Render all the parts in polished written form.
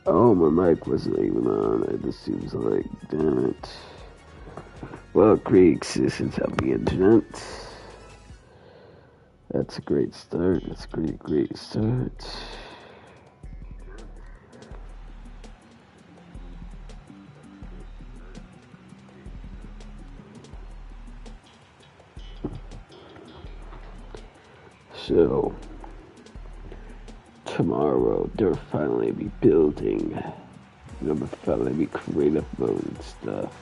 Oh, my mic wasn't even on. It just seems like, damn it. Well, great existence of the internet. That's a great start. That's a great start. So, tomorrow they'll finally be building. They'll finally be creative mode and stuff.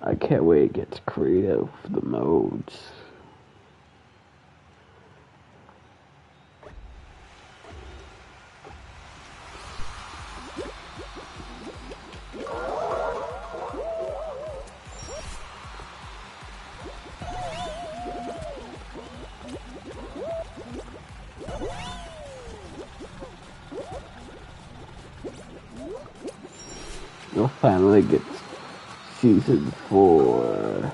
I can't wait to get to creative for the modes. You'll finally get season 4.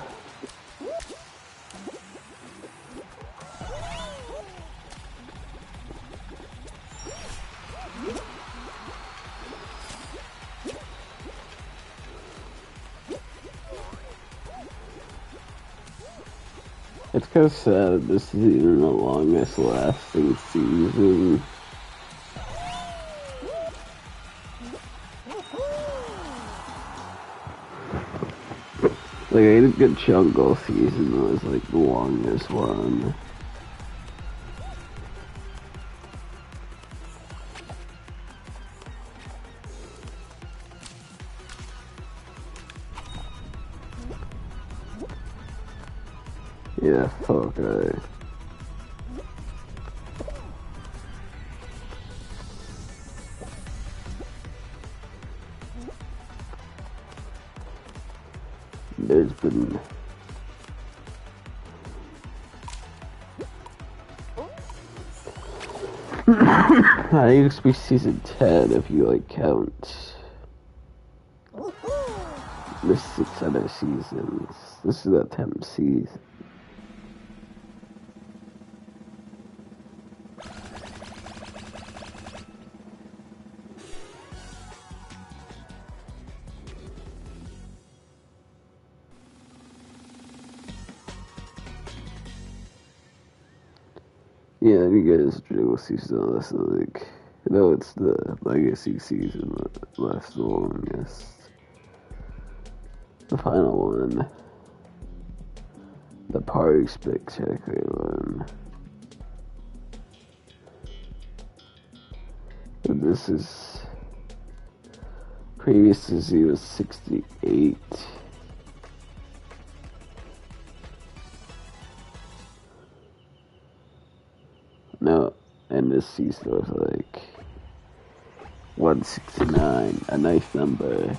It's kind of sad this is even the longest lasting season. Like, I had a good jungle season was like the longest one. Yeah, fuck it. There's been I think it's be season 10 if you like count the 6 other seasons. This is the 10th season. Yeah, you guys jungle season less like no, it's the legacy season that lasts the longest. The final one. The party spectacular one. And this is previous to Z was 68. No, and this season was like 169, a nice number.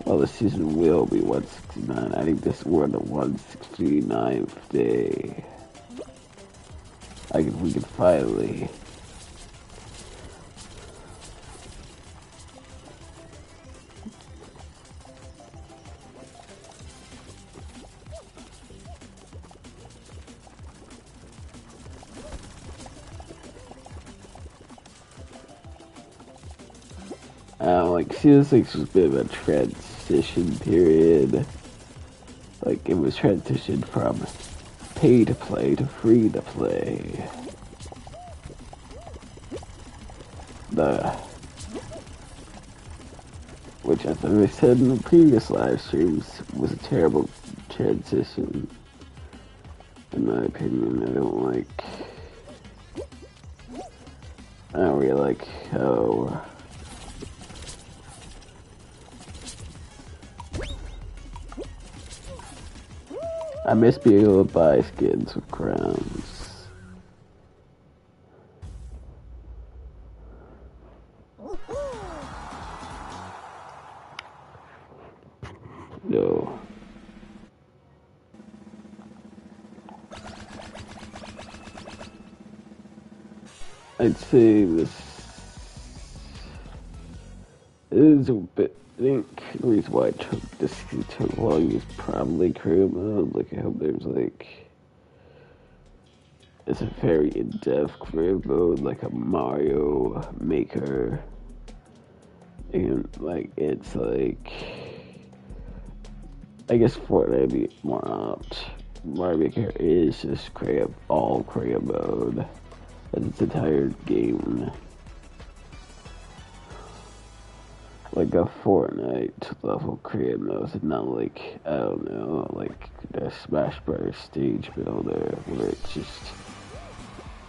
Well, the season will be 169. I think this we're on the 169th day. We can finally. Like season 6 was a bit of a transition period. Like it was transitioned from pay to play to free to play. Which, as I said in the previous live streams, was a terrible transition. In my opinion, I don't really like how I miss being able to buy skins with crowns. No. I'd say this is a bit. I think the reason why it took long is probably career mode. Like I hope there's like It's a very in-depth career mode, like a Mario Maker, and like it's like I guess Fortnite would be more apt. Mario Maker is just all career mode. That's its entire game. Like a Fortnite level career mode, and not like, I don't know, like the Smash Bros. Stage Builder, where it's just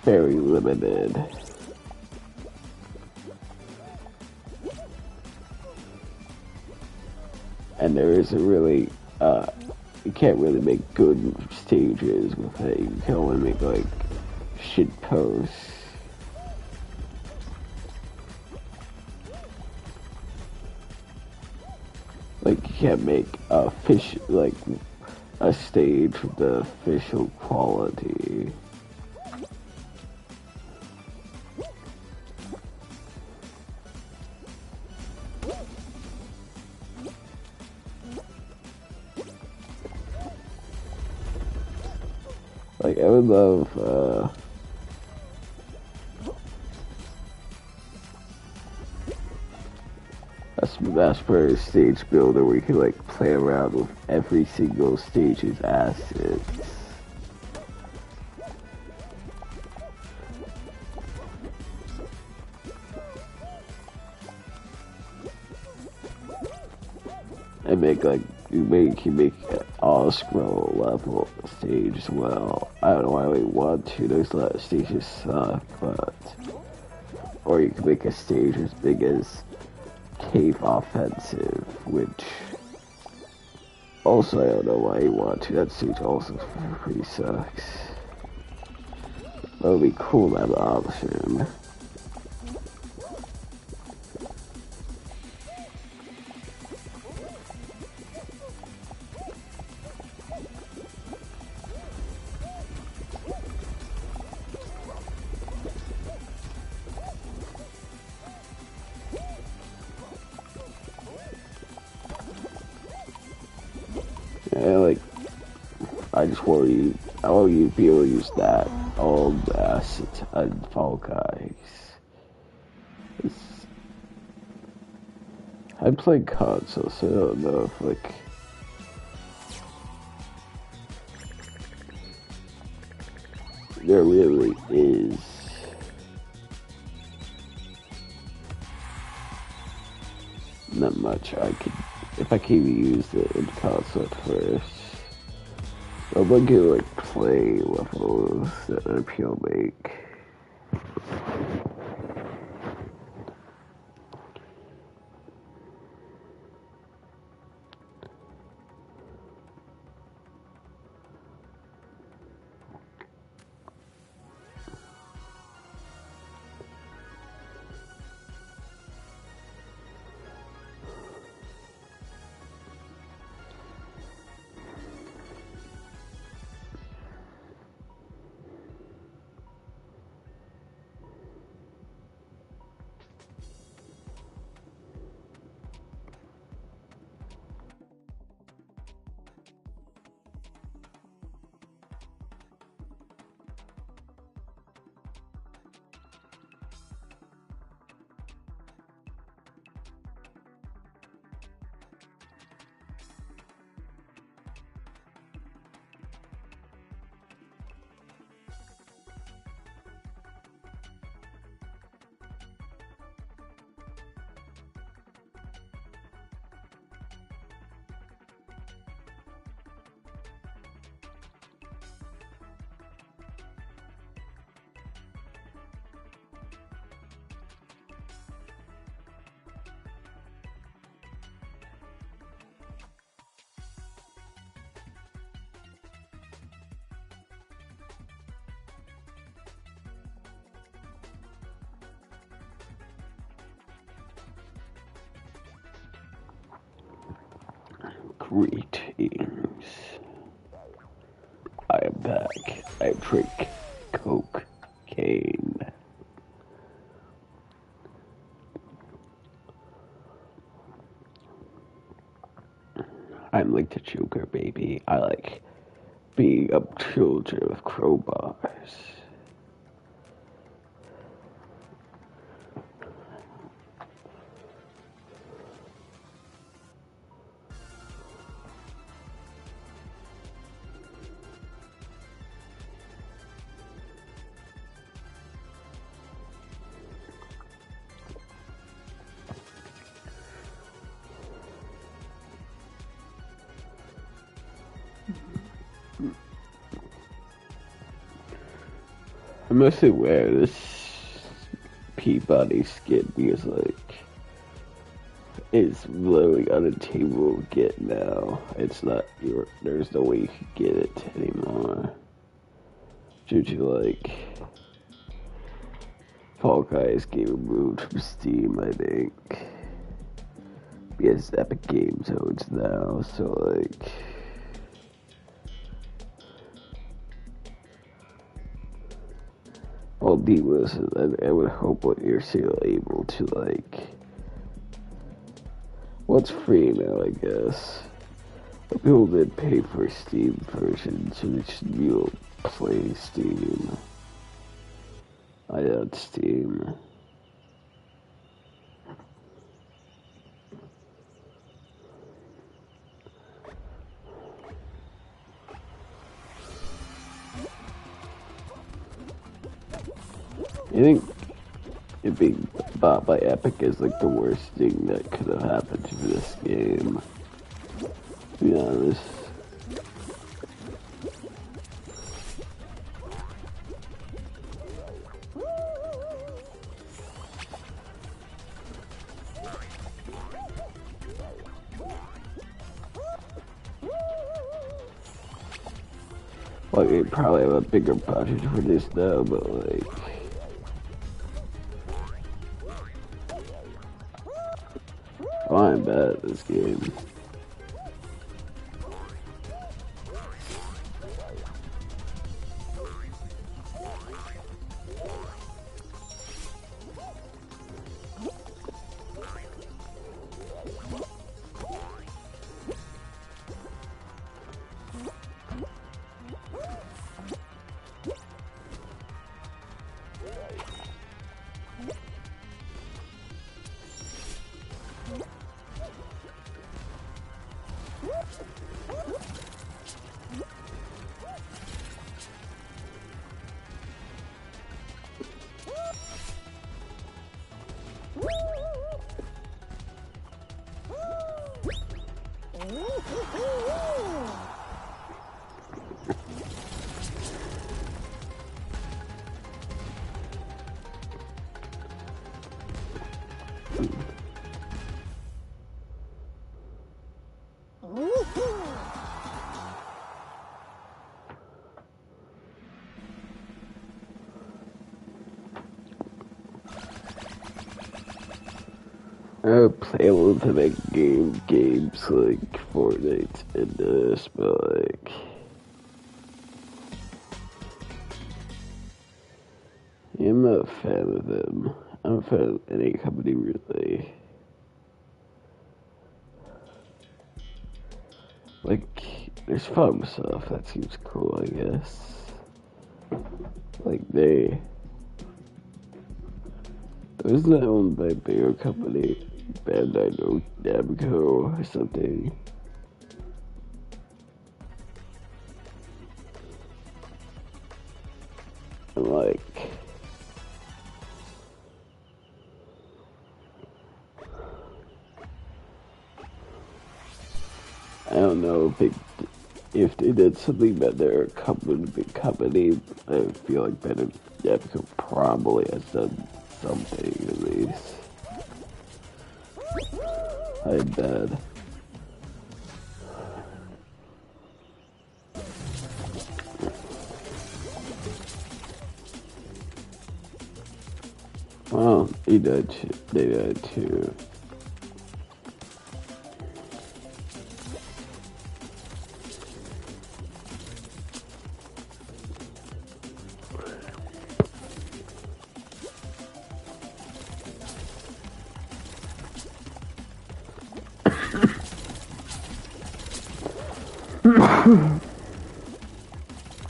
very limited. And there isn't really, you can't really make good stages with it. You can only make like shit posts. Like you can't make like a stage with the official quality. Like I would love a Smash Bros. Stage builder where you can like play around with every single stage's assets. And make like you make an all scroll level stage as well. I don't know why we want to. Those lot of stages suck, but or you can make a stage as big as Cave Offensive, which also I don't know why you want to. That stage also pretty sucks. That would be cool to have the option. Yeah, like I just want you. I want you to be able to use that old asset on Fall Guys. It's, I play console, so I don't know if like there really is not much I could if I could use it in console at first. I'm gonna like play levels that RPO make. Greetings. I am back. I drink cocaine. I'm like the Joker, baby. I like beating up children with crowbars. I'm mostly wearing this Peabody skin because, like, it's literally on the table to get now. It's not there's no way you can get it anymore. Due to, like, Fall Guys getting removed from Steam, I think. Because Epic Games owns now, so, like, I'll be with it. I would hope what you're still able to, like, what's free now, I guess. But people did pay for Steam version, so they should be able to play Steam. I got Steam. I think it being bought by Epic is like the worst thing that could have happened to this game. To be honest. Well, they probably have a bigger budget for this now, but like, I'm bad at this game. I would play a little bit of games like Fortnite and this, but like, I'm not a fan of them. I'm a fan of any company really. Like, there's fun stuff that seems cool, I guess. Like isn't that owned by a bigger company? Bandai Namco or something. And like, I don't know if they did something that they're a big company. I feel like Bandai Namco probably has done something at least. I bet. Well, they did too.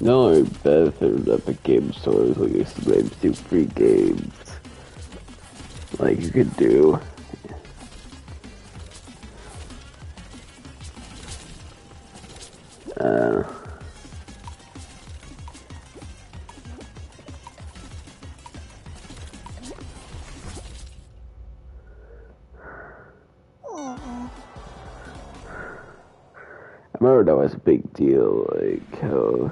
No, I benefit of Epic Game Stores like used to maybe do free games. Like you could do. Uh, remember that was a big deal, like how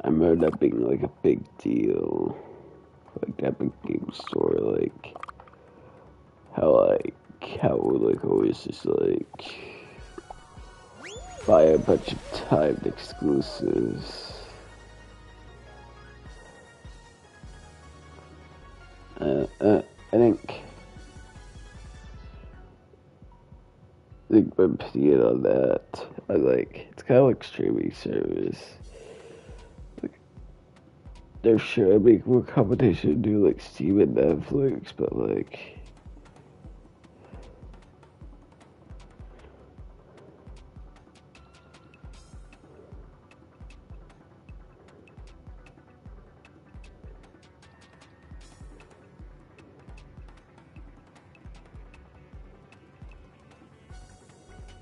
I remember that being like a big deal, like Epic Game Store, like how like always just like buy a bunch of timed exclusives. I think my opinion on that, I like it's kind of like streaming service. Like they're sure make more competition to do like Steam and Netflix, but like.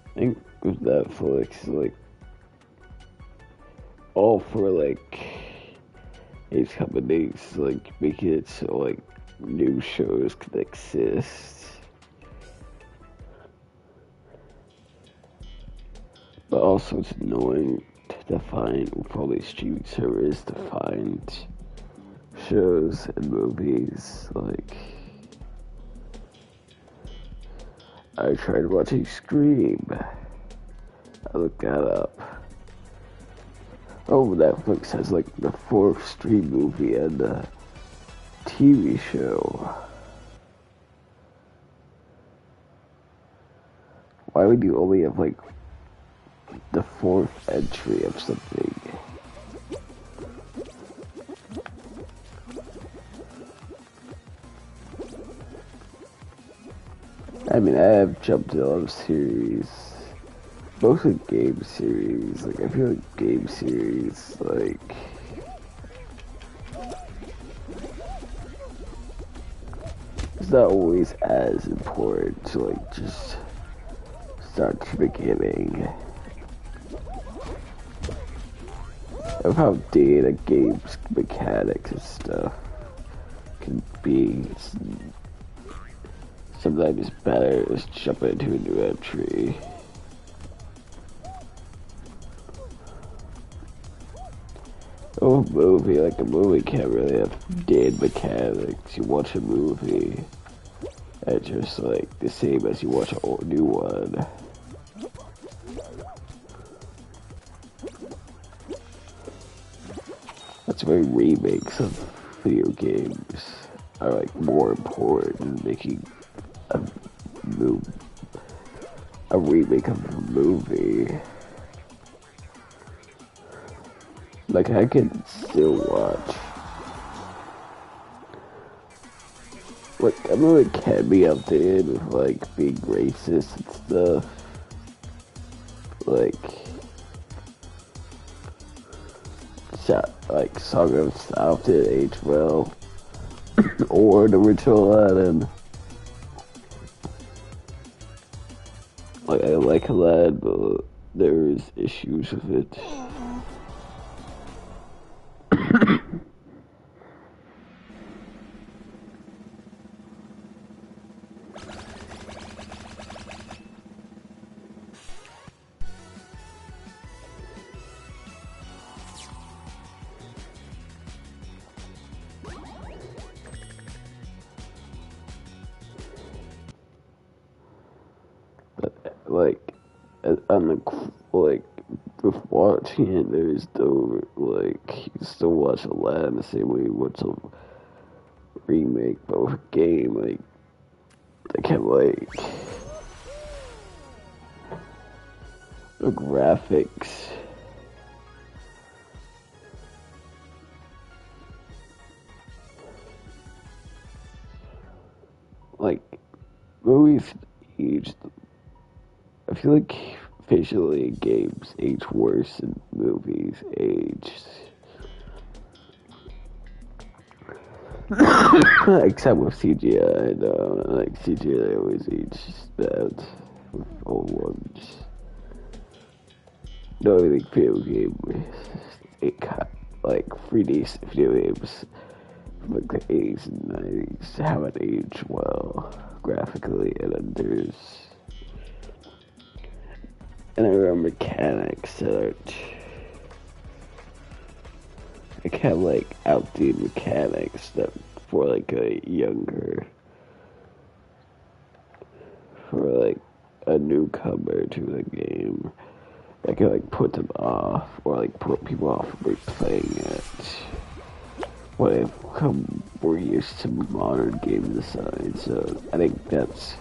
I think with Netflix, like all for like these companies, like making it so like new shows can exist, but also it's annoying to find probably streaming service to find shows and movies. Like I tried watching Scream. I looked that up. Oh, Netflix has like the fourth Scream movie and a TV show. Why would you only have like the fourth entry of something? I mean, I have jumped in on series, mostly game series. Like, I feel like game series, like, it's not always as important to, like, just start to the beginning of how dated a game's mechanics and stuff can be. Sometimes it's better to just jump into a new entry. Oh, a movie can't really have dead mechanics. You watch a movie, and it's just like the same as you watch a new one. That's why remakes of video games are like more important than making a, a remake of a movie. Like, I can still watch. Like, I know it can be updated with, like, being racist and stuff. Like, Song of South did age well. Or the original Aladdin. Like, I like Aladdin, but there's issues with it. Like, on the, like, with watching it, there's no, like, you still watch Aladdin the same way you watch a remake, but with a game, like, they have, like, the graphics. Like, movies age, I feel like visually games age worse than movies age. Except with CGI, though. Like, CGI always ages bad with old ones. No, I think video game, like 3D video games from like the 80s and 90s haven't aged well graphically, and then there are mechanics that aren't. I can't like outdated mechanics that for like a younger, for like a newcomer to the game. I can like put them off or like put people off from replaying it. When I've become more used to modern game design, so I think that's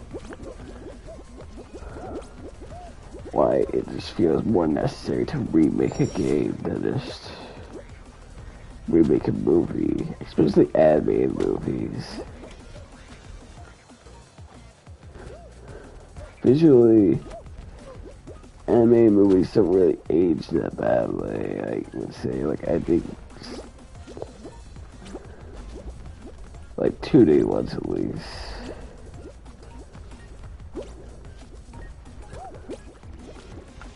why it just feels more necessary to remake a game than just remake a movie, especially animated movies. Visually, anime movies don't really age that badly, I would say. Like, I think, like, 2D ones at least.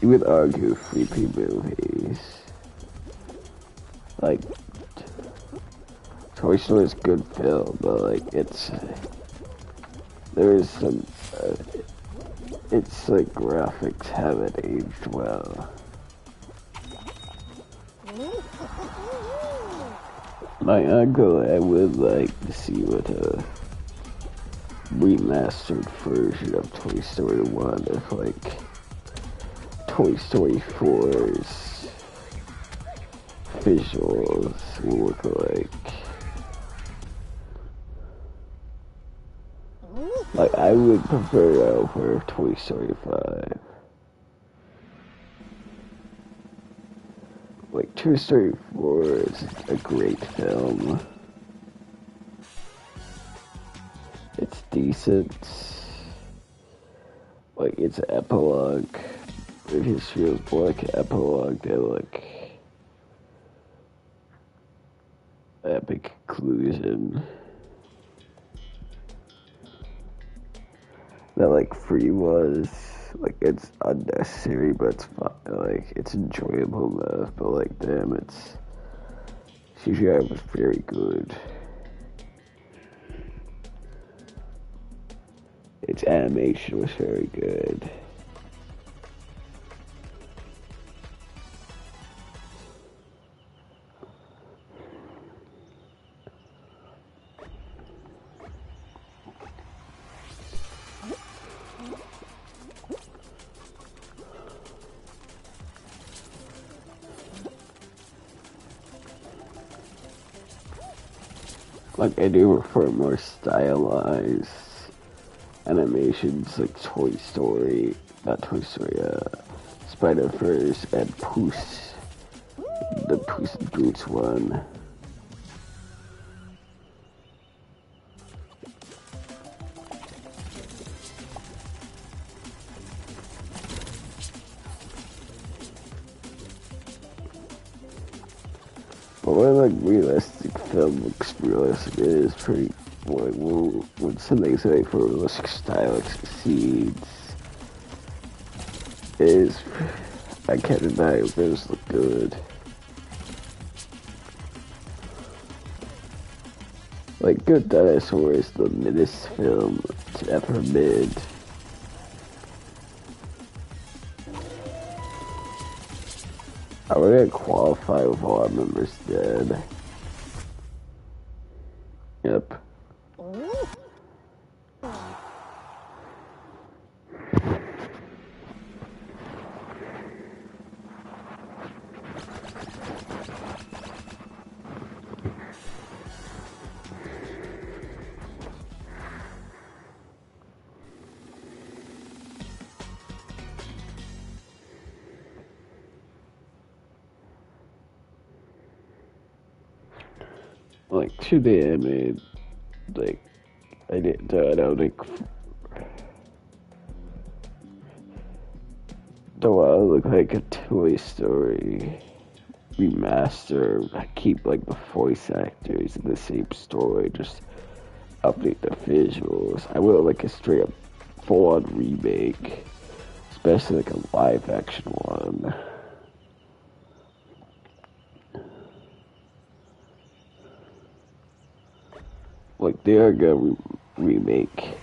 You would argue 3D movies. Like, Toy Story is a good film, but, like, there is some, it's like graphics haven't aged well. My uncle, I would like to see what a remastered version of Toy Story 1 if like Toy Story 4's visuals will look like. Like, I would prefer that over Toy Story 5. Like, Toy Story 4 is a great film. It's decent. Like, it's an epilogue. It just feels more like an epilogue than like an epic conclusion. That like 3 was like it's unnecessary, but it's fun. Like it's enjoyable enough. But like damn, CGI was very good. Its animation was very good. Like, I do prefer more stylized animations like Toy Story, not Toy Story, Spider-Verse and Puss, the Puss in Boots one. But when like realistic film looks realistic, it is pretty. Like, when something's like for realistic style like, succeeds, it is. I can't deny it does look good. Like Good Dinosaur is the middest film it's ever made. I wouldn't qualify with all our members dead. Yep. Like 2D animated, like I don't think don't want to look like a Toy Story remaster, keep like the voice actors in the same story, just update the visuals. I would like a straight up full on remake, especially like a live action one. Like they are gonna remake.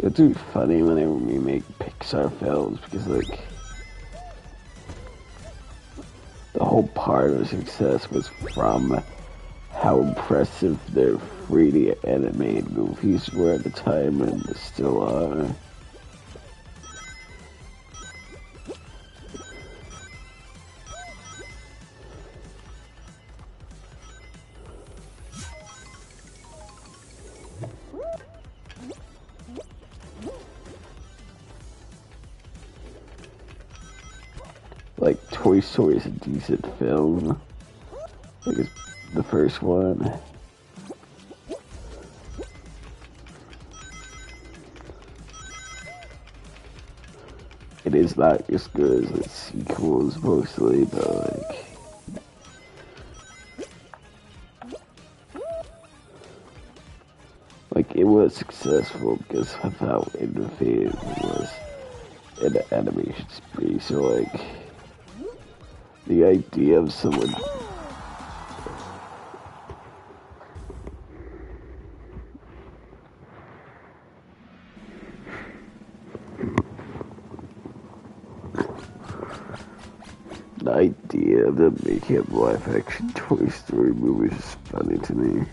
It's really funny when they remake Pixar films because like the whole part of success was from how impressive their 3D animated movies were at the time and still are. Like Toy Story is a decent film. Like it's the first one. It is not as good as the sequels mostly, but like it was successful because of how innovative it was in the animation space. So like the idea of someone the idea of them making a live action Toy Story movie is funny to me.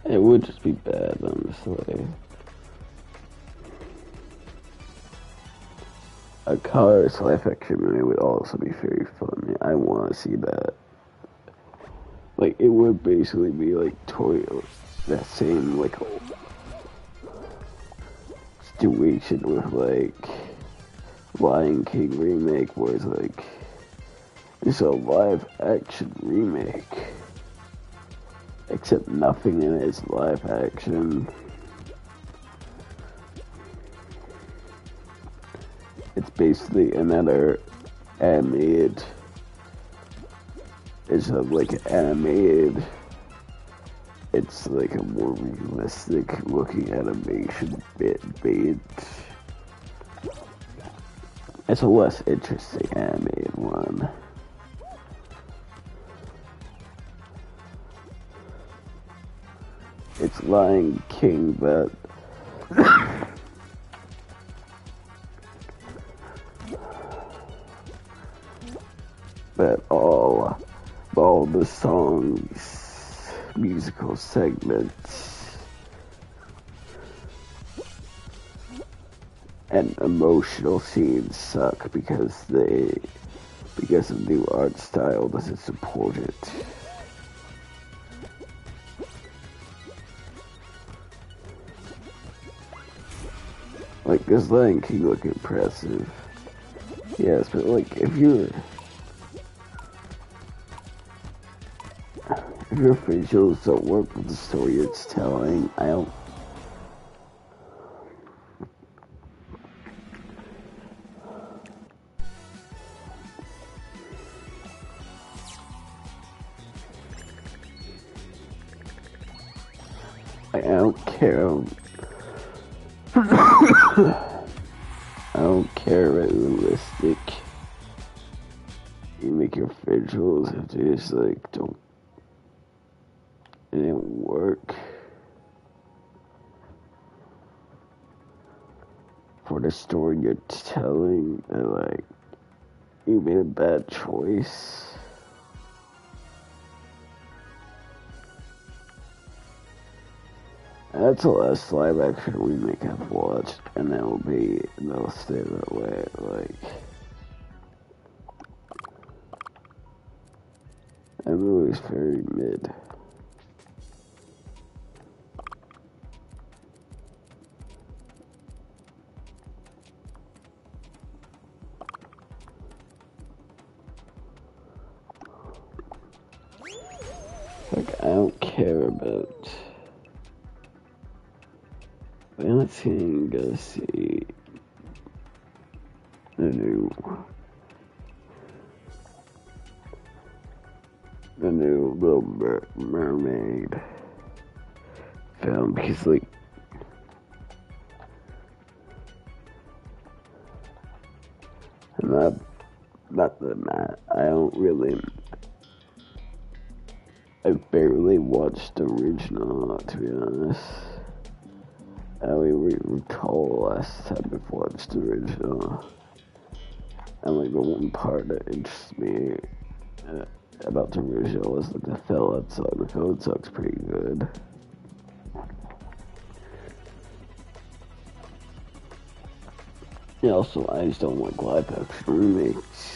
It would just be bad, honestly. A Cars live action movie would also be very funny. I want to see that. Like, it would basically be like that same, like, situation with, like, Lion King remake, where it's like, it's a live action remake. Except nothing in it is live action. It's basically another animated. It's like animated. It's like a more realistic looking animation bit. It's a less interesting animated one. It's Lion King, but all the songs, musical segments, and emotional scenes suck because the new art style doesn't support it. Like, does Lion King look impressive? Yes, but like, if your visuals don't work with the story it's telling, I don't care. I don't care about realistic. You make your visuals if they just like don't. It didn't work for the story you're telling. And like, you made a bad choice. I That's the last live action remake I've watched, and they'll stay that way. Like, that movie's very mid. Like, I don't care about. I'm not saying go see the new Little Mermaid film because, like, I'm not that I don't really. I barely watched the original, to be honest. I only recall last time I've watched the original. And like the one part that interests me about the original was like the fill-out song. The fill-out song's pretty good. Yeah, also, I just don't like live action remakes.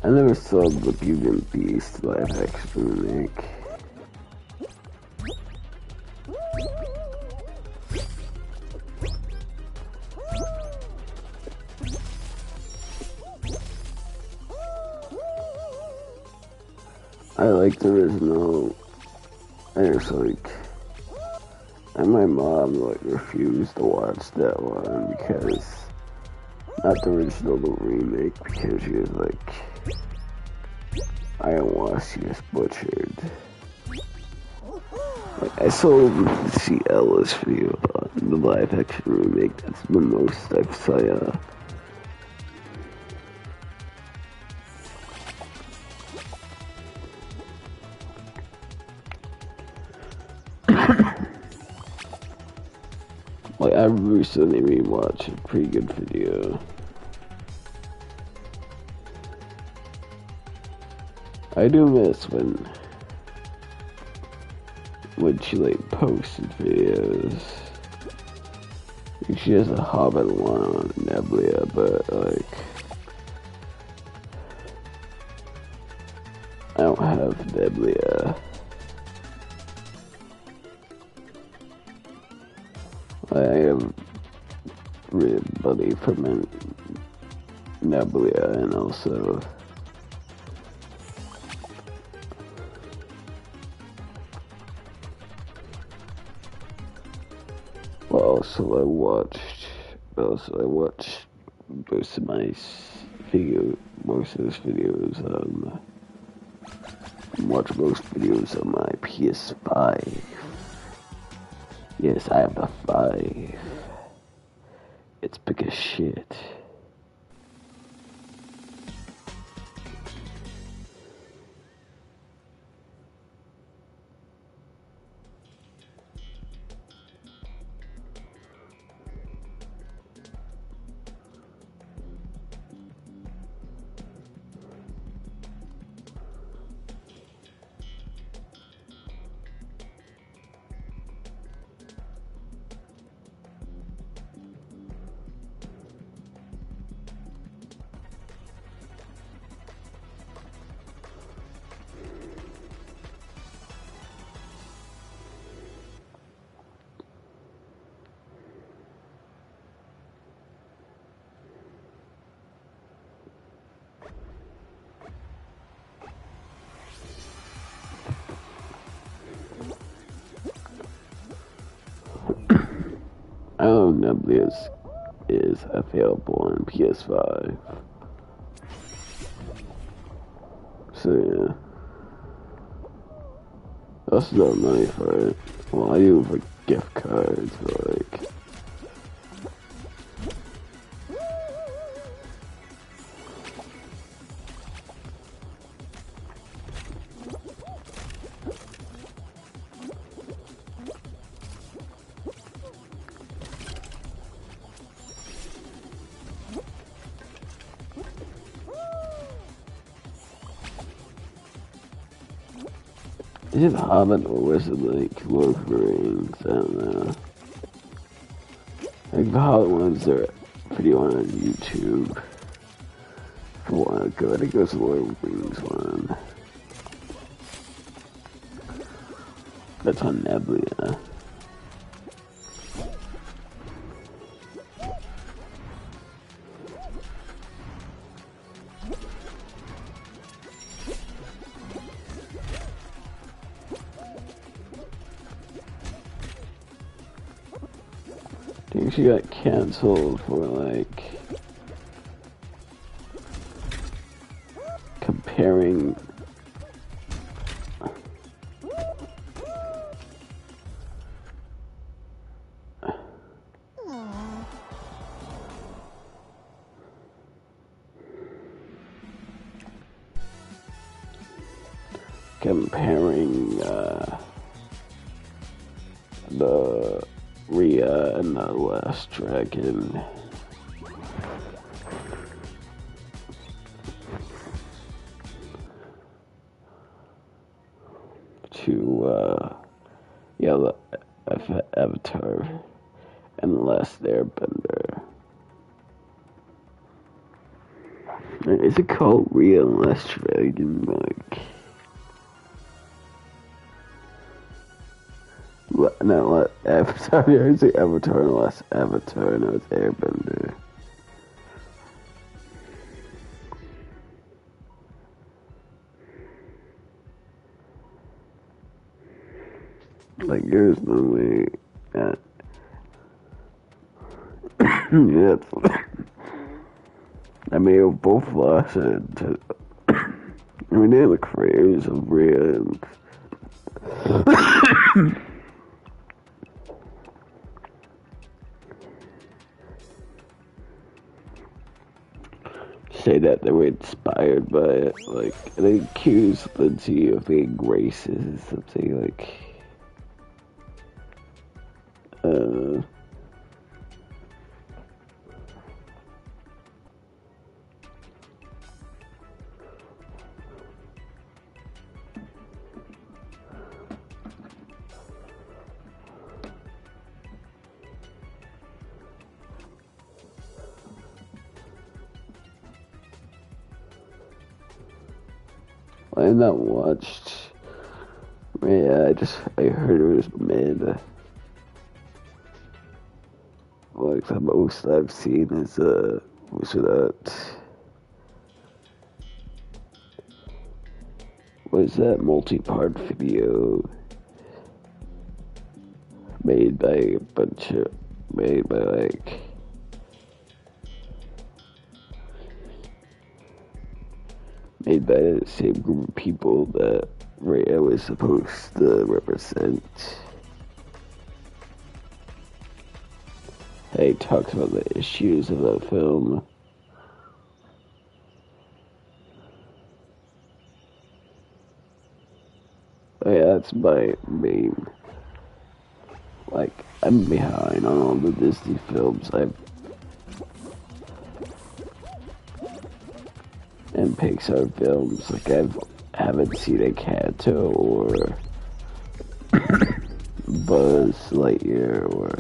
I never saw the Beauty and the Beast live action remake. I like the original. And my mom refused to watch that one because not the original, the remake, because she was like, I don't want to see this butchered. Like, I saw see Ella's video on the live action remake. That's the most I've saw. Like, I recently rewatched a pretty good video. I do miss when she like posted videos. She has a Hobbit one on Nebula, but like I don't have Nebula. I have Rid Buddy from Nebula, and also I watched most of his videos watch most videos on my PS5. Yes, I have the 5. It's big as shit. know Nebula is available on PS5. So yeah. I also got money for it. Well, I do for gift cards, but like... Is it Hobbit or was it like Lord of the Rings? I don't know. Like the Hobbit ones are video on YouTube. If you want to go, I think it was the Lord of the Rings one. That's on Nebula. I think she got canceled for like comparing the Rhea and the Last Dragon. To yeah, the Avatar and the Last Airbender. Is it called Rhea and the Last Dragon? Like, no, Avatar. I say Avatar and the Last Avatar. No, it's Airbender. Like, there's no way that. Yeah, I mean, both lost it. I mean, they're the creators of Rhea and. Say that they were inspired by it. Like, they accused Lindsay of being racist or something, like. I have not watched. Yeah, I heard it was mid. Like the most I've seen is was that multi-part video made by a bunch of made by like. Made by the same group of people that Rhea was supposed to represent. He talks about the issues of that film. Oh yeah, that's my main. Like, I'm behind on all the Disney films. And Pixar films, like haven't seen Encanto or Buzz Lightyear or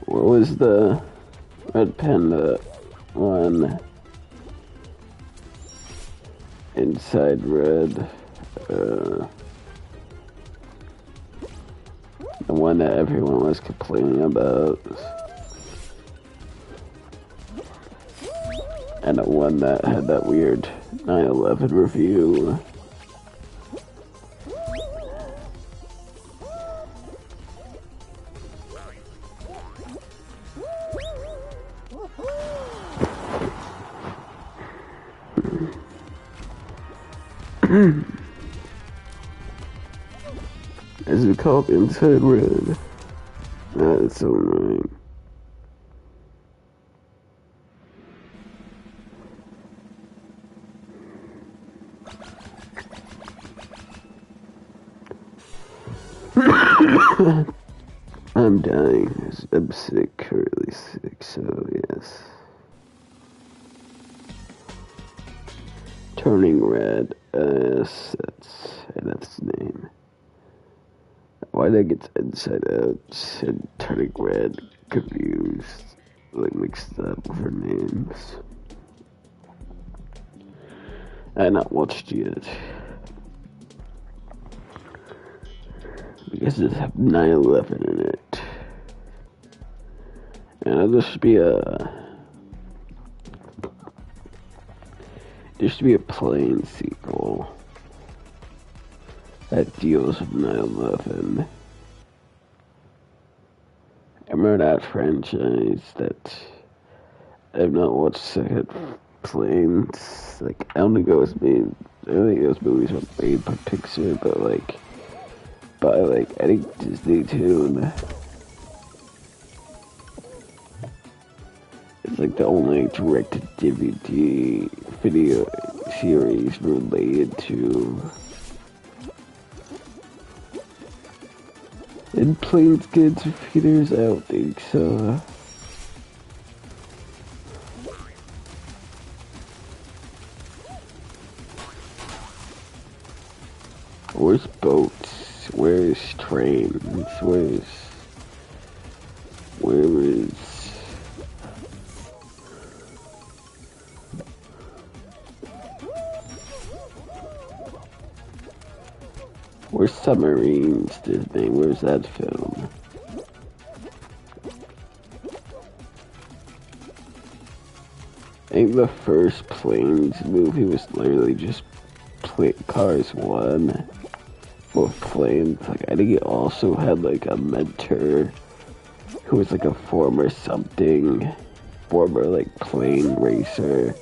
what was the Red Panda one? Inside Red. The one that everyone was complaining about. And the one that had that weird 9/11 review. Is it called Inside Red? That's so annoying. I'm dying. I'm sick, currently sick, so yes. Turning Red, yes, that's the name. Why did I get Inside Out and Turning Red confused? Like mixed up with her names. I have not watched yet. Because it has 9/11 in it. And it'll just be a plain sequel that deals with 9/11. I remember that franchise that I've not watched second planes. Like I don't think those movies were made by Pixar, but I think Disney too. It's like the only direct-to-DVD video series related to. And planes get to theaters? I don't think so. Where's boats? Where's trains? Where is... Where's Submarines, Disney? Where's that film? I think the first Planes movie was literally just Cars 1 for planes. Like, I think it also had like a mentor who was like a former like plane racer.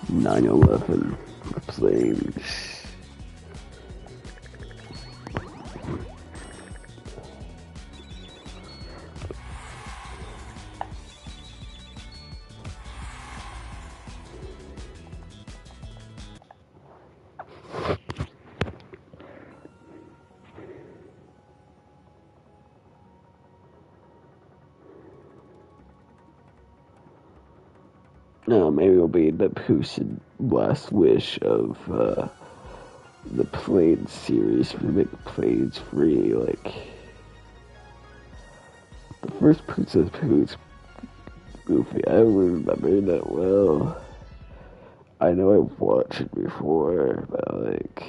"9/11" planes. No, maybe it'll be the Pusin last wish of the Planes series for make Planes free. Like the first Puss in Boots movie, I don't remember that well. I know I've watched it before, but like.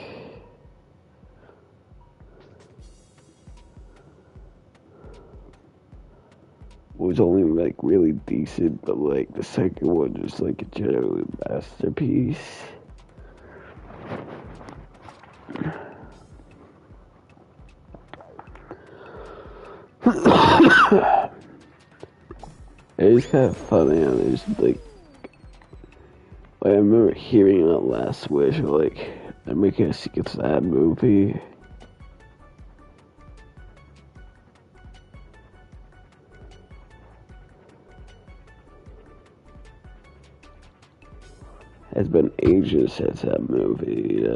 Was only like really decent, but like the second one was like a general masterpiece. It's kind of funny how there's like I remember hearing that Last Wish, like they're making a sequel to that movie. It's been ages since that movie.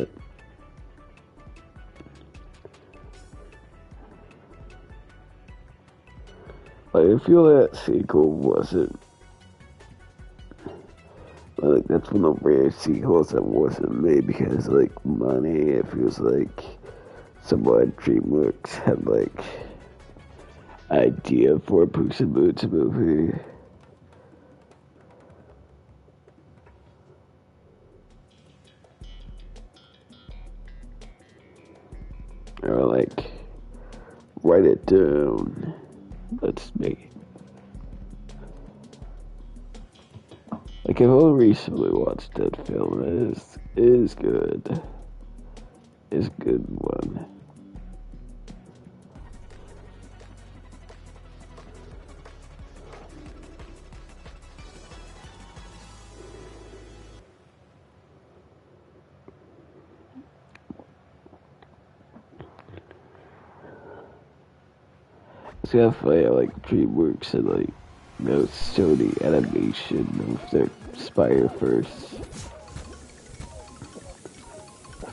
I feel that sequel wasn't. Like, that's one of the rare sequels that wasn't made because, like, money. It feels like someone at DreamWorks had, like, idea for a Puss in Boots movie. or like write it down. That's me. Like I've only recently watched that film. It is good. It's a good one. It's kind of funny how, like DreamWorks and like Sony Animation of their Spider-Verse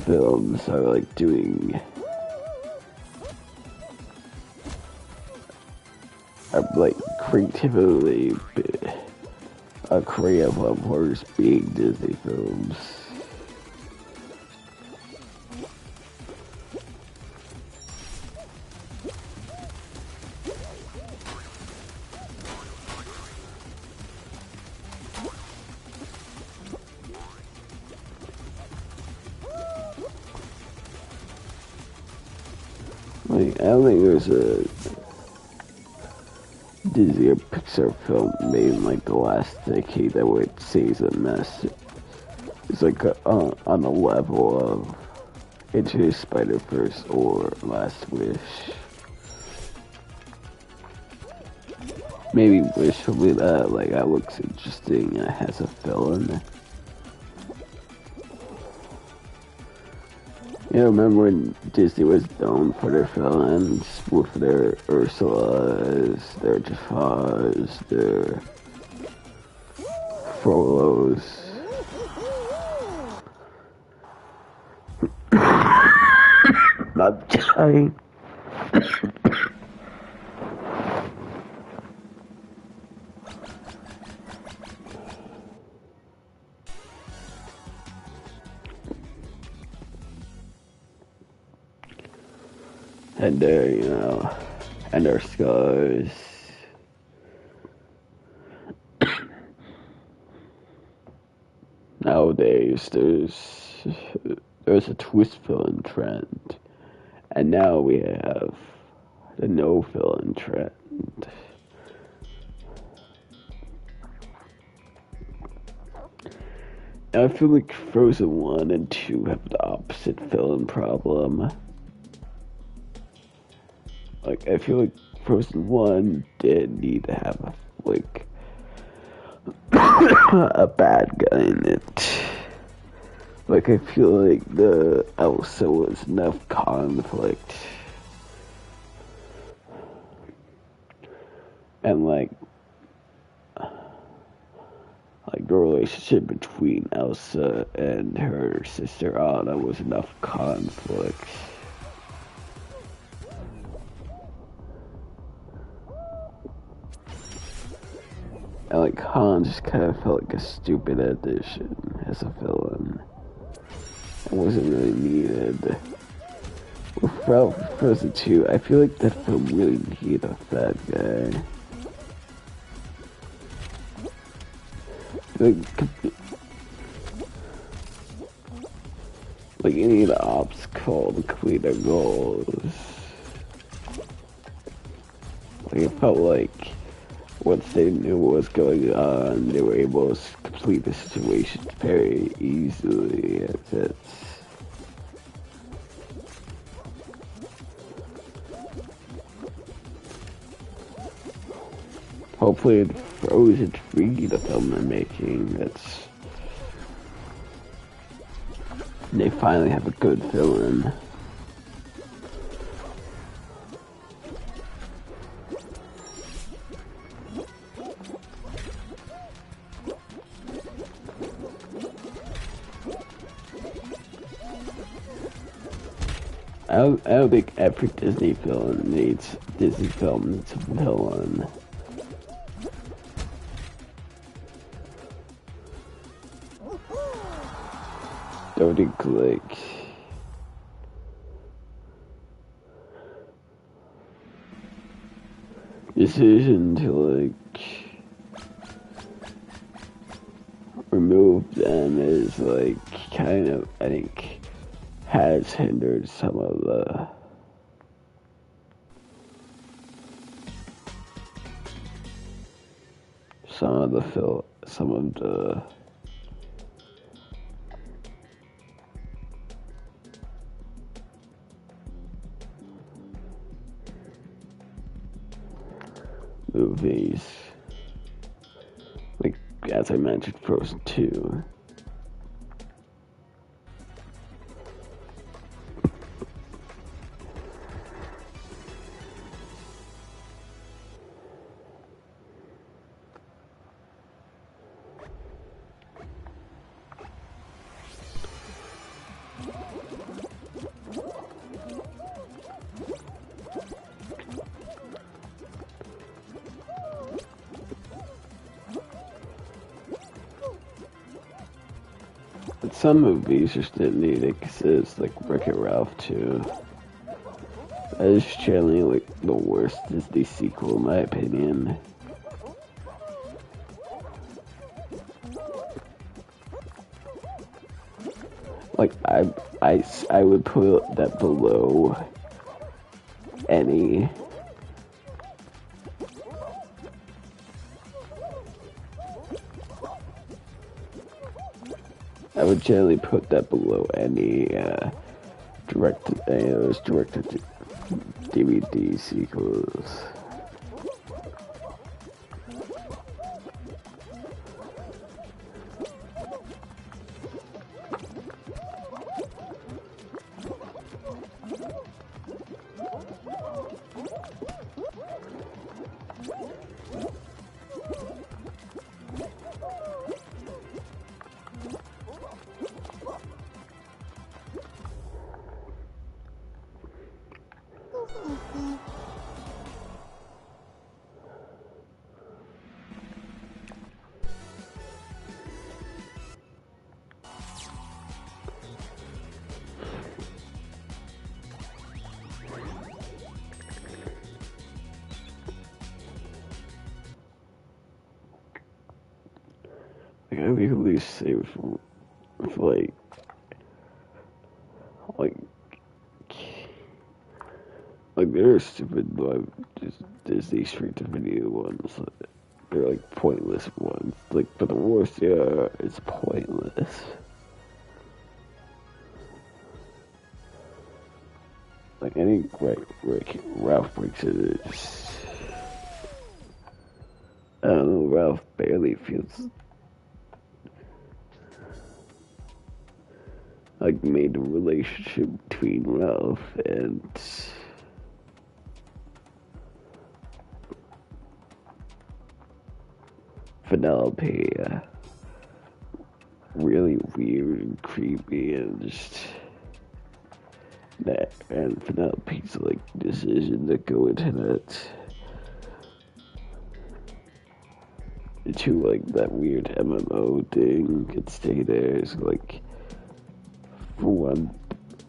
films are like doing like creatively creative of worse being Disney films. Like, I don't think there's a Disney or Pixar film made in like the last decade that would say is a mess. It's like on the level of Into the Spider-Verse or Last Wish. Maybe Wish will be that, like that looks interesting, it has a villain. You know, remember when Disney was known for their villains, with their Ursulas, their Jafars, their Frolos. I'm dying. And their, you know, and their scars. Nowadays, there's a twist villain trend, and now we have the no villain trend. And I feel like Frozen 1 and 2 have the opposite villain problem. Like, I feel like Frozen 1 did need to have a bad guy in it. Like, I feel like the Elsa was enough conflict. And like the relationship between Elsa and her sister Anna was enough conflict. And like Han just kind of felt like a stupid addition as a villain. It wasn't really needed. With Frozen 2, I feel like that film really needed a fat guy. Like any of the ops called to complete their goals. Like it felt like once they knew what was going on, they were able to complete the situation very easily. Hopefully Frozen 3, the film they're making, they finally have a good villain. I don't think every Disney film needs a villain. Don't think like decision to like remove them is like kind of, I think, has hindered some of the some of the movies, like as I mentioned, Frozen 2. But some movies just didn't need it because it's like Wreck-It Ralph 2. That is generally like the worst Disney sequel in my opinion. Like I would put that below any I would generally put that below any directed DVD sequels. Like I usually save for like like there are stupid Disney straight to video ones. They're like pointless ones. Like but the worst, yeah, it's pointless. Like any Ralph breaks it, it's, I don't know, Ralph barely feels like made a relationship between Ralph and Penelope really weird and creepy and just that and Penelope's like decision to go into like that weird MMO thing and stay there is like for one,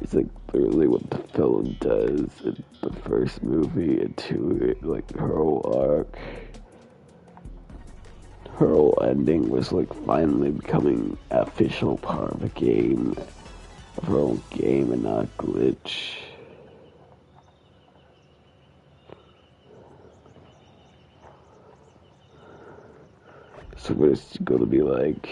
it's like literally what the film does in the first movie, and two, like her whole arc, her whole ending was like finally becoming an official part of a game, of her own game and not a glitch. So what is it gonna be like?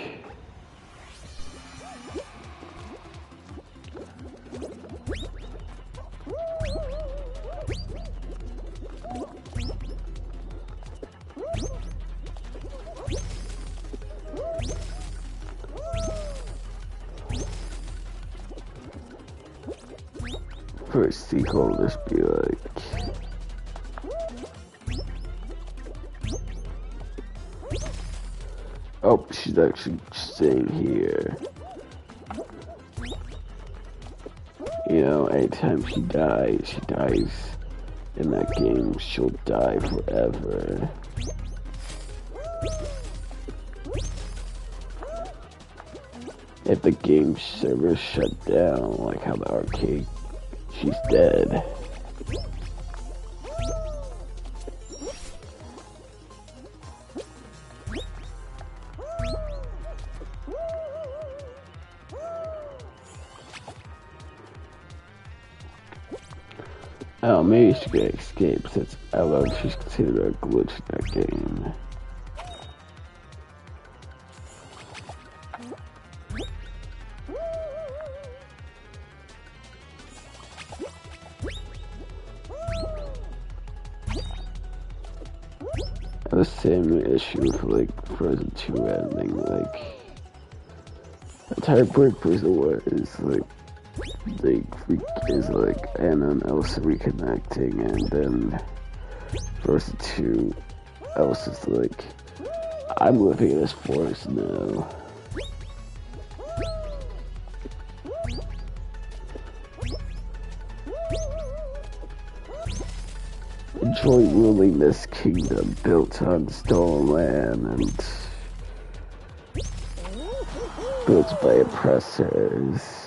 For a sequel, just be like, oh, she's actually staying here. You know, anytime she dies in that game, she'll die forever. If the game server shut down, like how the arcade, she's dead. Oh, maybe she could escape since I don't know if she's considered a glitch in that game. same issue for like Frozen 2 ending. Like, entire purpose of the war is like Anna and Elsa reconnecting, and then Frozen 2, Elsa's like, I'm living in this forest now. Enjoy ruling this kingdom built on stolen land and built by oppressors.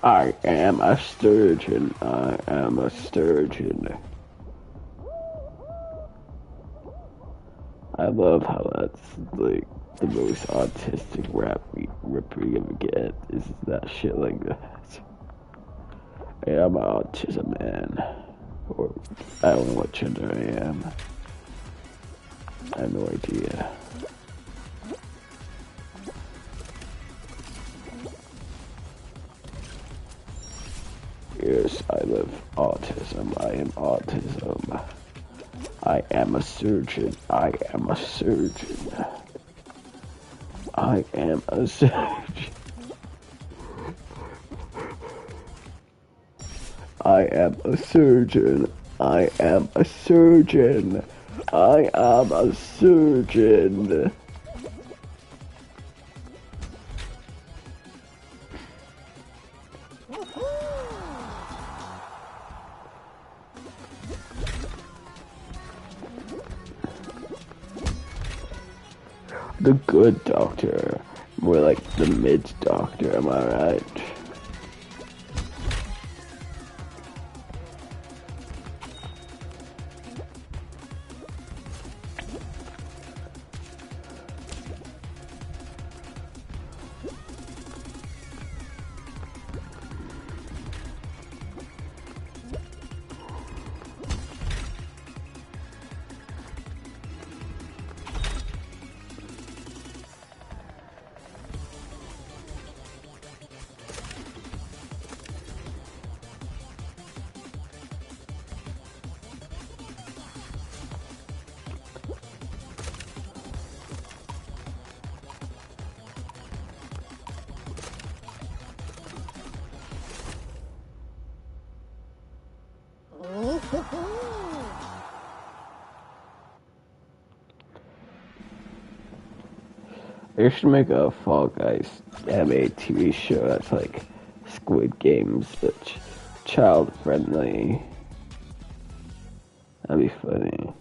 I am a sturgeon. I am a sturgeon. I love how that's like the most autistic rap we ever get. Is that shit like that? I am an autism man. Or I don't know what gender I am. I have no idea. Yes, I live autism. I am autism. I am a surgeon. I am a surgeon. I am a surgeon. I am a surgeon. I am a surgeon. I am a surgeon. The good doctor. More like the mid doctor, am I right? They should make a Fall Guys anime TV show that's like Squid Games, but child friendly. That'd be funny.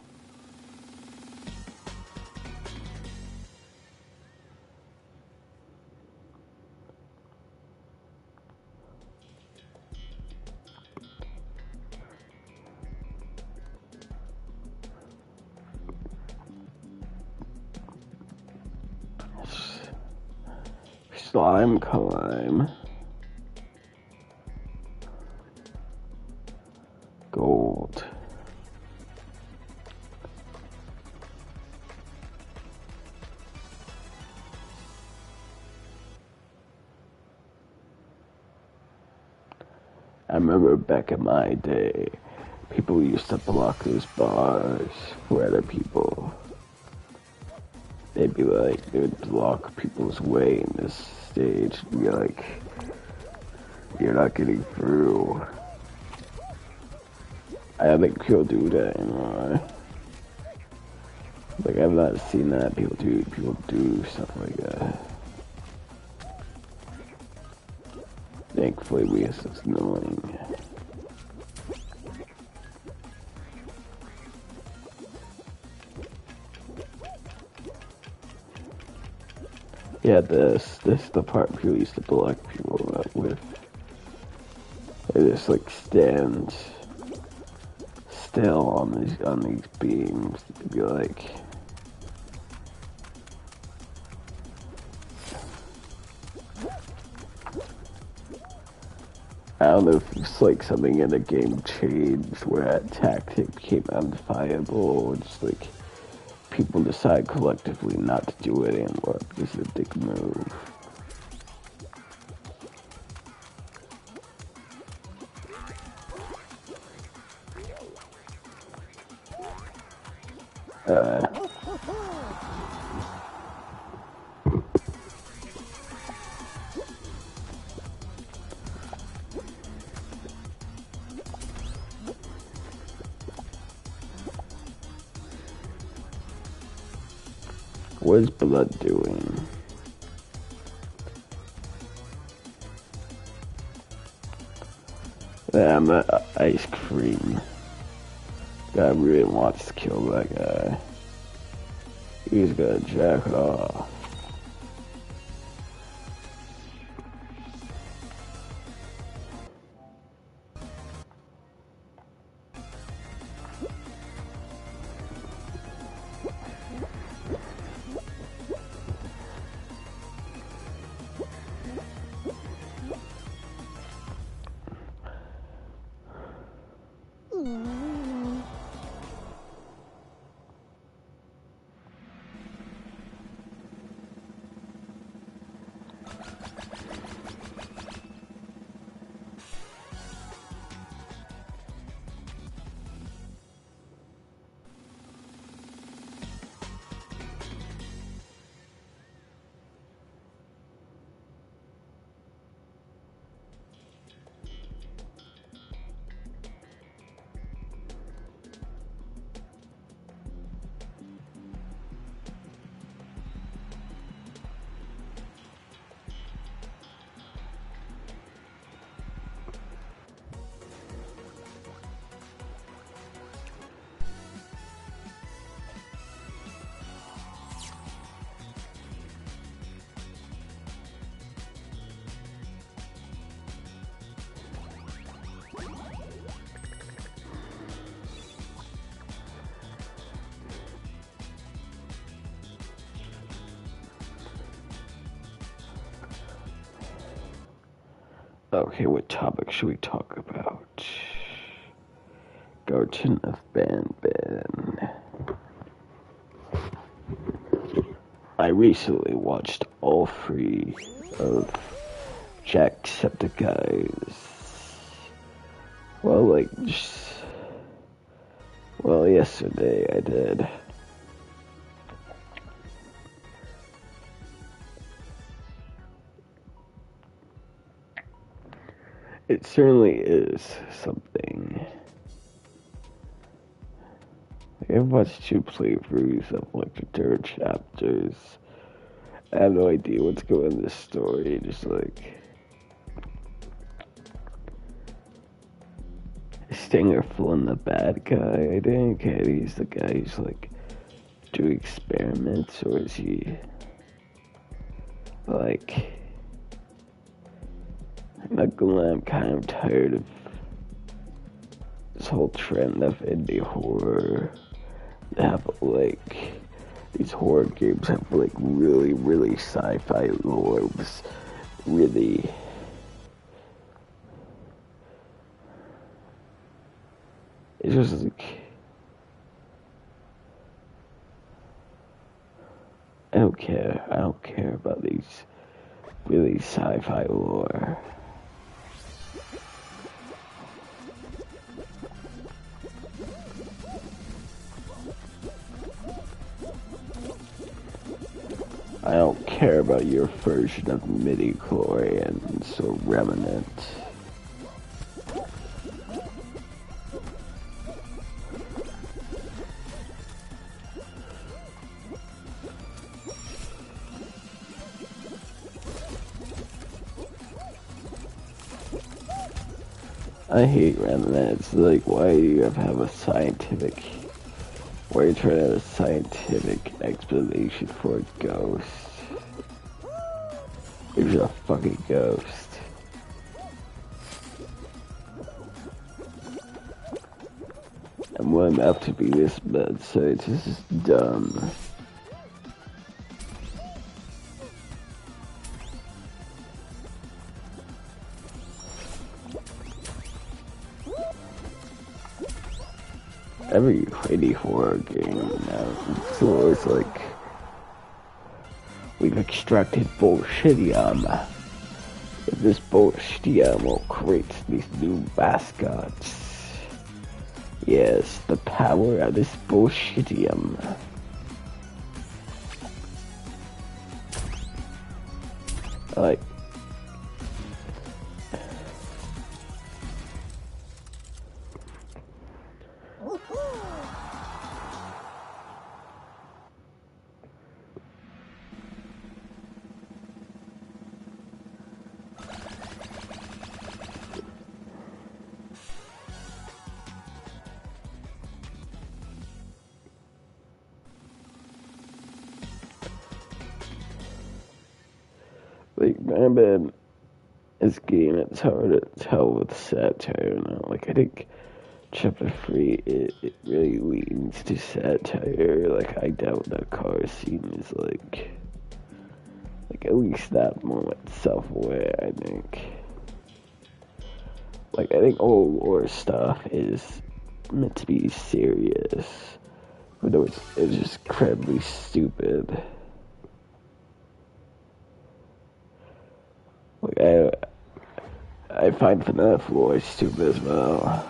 Slime climb. Gold. I remember back in my day, people used to block those bars for other people. They'd be like, they would block people's way in this stage and be like, you're not getting through. I don't think people do that anymore. Like, I've not seen that. People do stuff like that. Thankfully, because it's annoying. Yeah, this is the part people used to block people up with. They just like stand still on these beams to be like, I don't know if it's like something in the game changed where that tactic became unviable, or just like people decide collectively not to do it anymore because it's a dick move. What is blood doing? Yeah, I'm at ice cream. Guy really wants to kill that guy. He's gonna jack it off. Okay, what topic should we talk about? Garten of Banban. I recently watched all three of Jacksepticeye's. Well, yesterday I did. It certainly is something. I've watched 2 playthroughs of like the 3rd chapters. I have no idea what's going on in this story. Just like Stinger Flynn, the bad guy. I didn't get. He's the guy who's like doing experiments, or is he like? I'm not gonna lie, I'm kind of tired of this whole trend of indie horror. They have like these horror games have like really sci-fi lore. It's really it's just like I don't care. I don't care about these really sci-fi lore. I don't care about your version of midi-chlorians or remnant. I hate remnants. Like, why do you have a scientific... Why are you trying to have a scientific explanation for a ghost? There's a fucking ghost. And what I'm about to be this bad, so it's just dumb. Every indie horror game now, it's always like, we've extracted bullshitium. If this bullshitium will create these new mascots. Yes, the power of this bullshitium. Like, man, this game, it's hard to tell with satire now. Like, I think Chapter 3, it really leans to satire. Like, I doubt the car scene is like at least that moment self-aware, I think. Like, I think all lore stuff is meant to be serious, but no, it's just incredibly stupid. Like, I find FNAF lore stupid as well.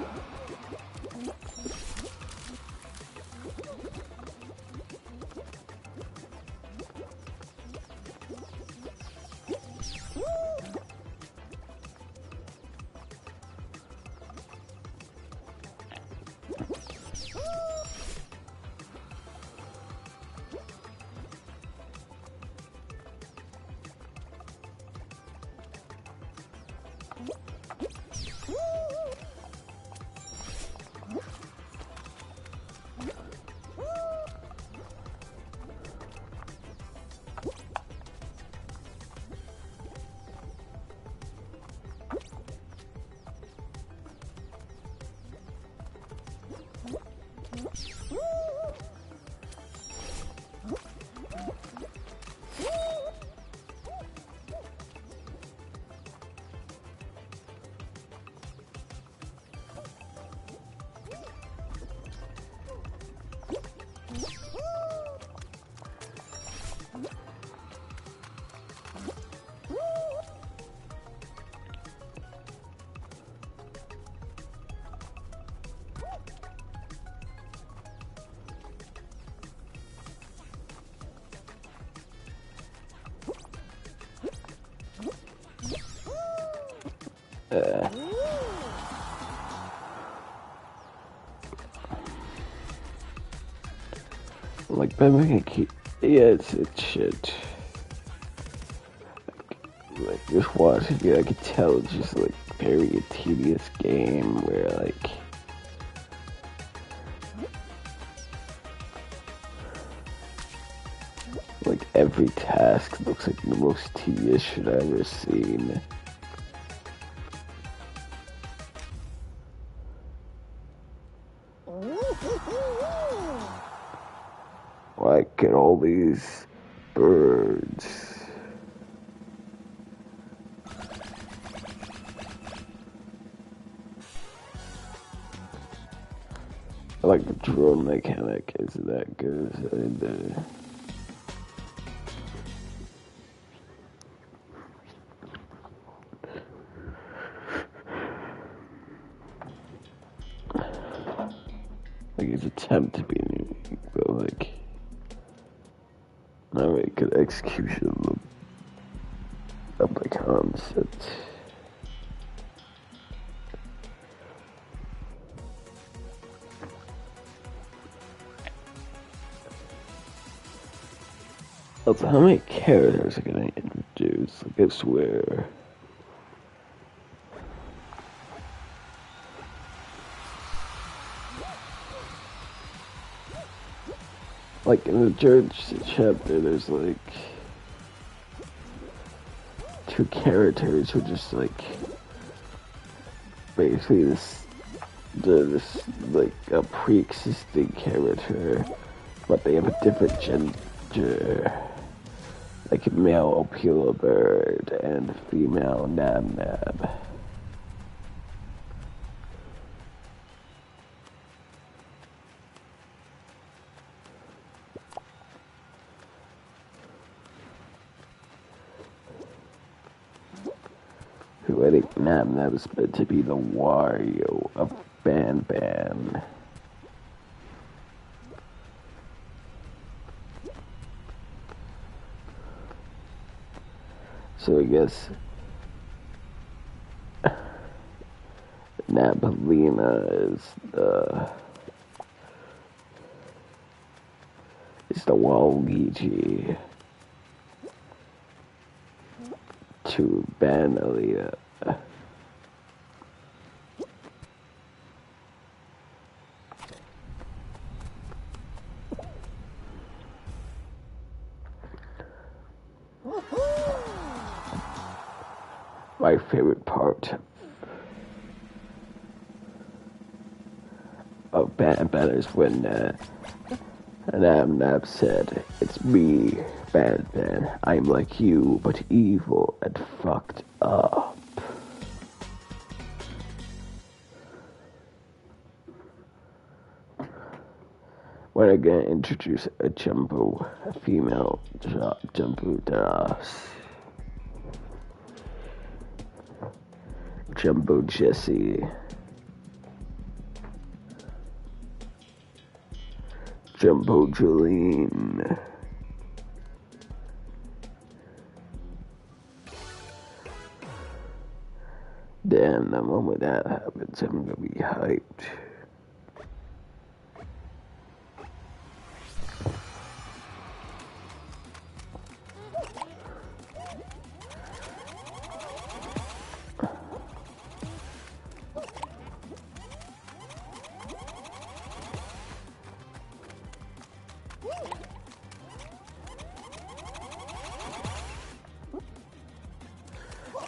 Like, Batman keep, yeah, it's shit. Like, just watching it, I could tell it's just, like, very a tedious game where, like, every task looks like the most tedious shit I've ever seen. Like, at all these birds. I like the drone mechanic isn't that good. And, like his attempt to be new, but like very good execution of the concept. Also, how many characters are gonna introduce? Like, I swear. Like, in the George chapter, there's like 2 characters who just like basically this like a pre-existing character, but they have a different gender. Like male Opila Bird and female Nab Nab. Who I think Nab Nab is meant to be the Wario of Ban Ban. So I guess Nabalina is the Waluigi to Banalina. My favorite part of Ban Ban is when Nab Nab said, "It's me, Ban Ban. I'm like you, but evil and fucked up." When I gonna introduce a female Jumbo Das. Jumbo Jessie. Jumbo Jolene. Damn, the moment that happens, I'm gonna be hyped.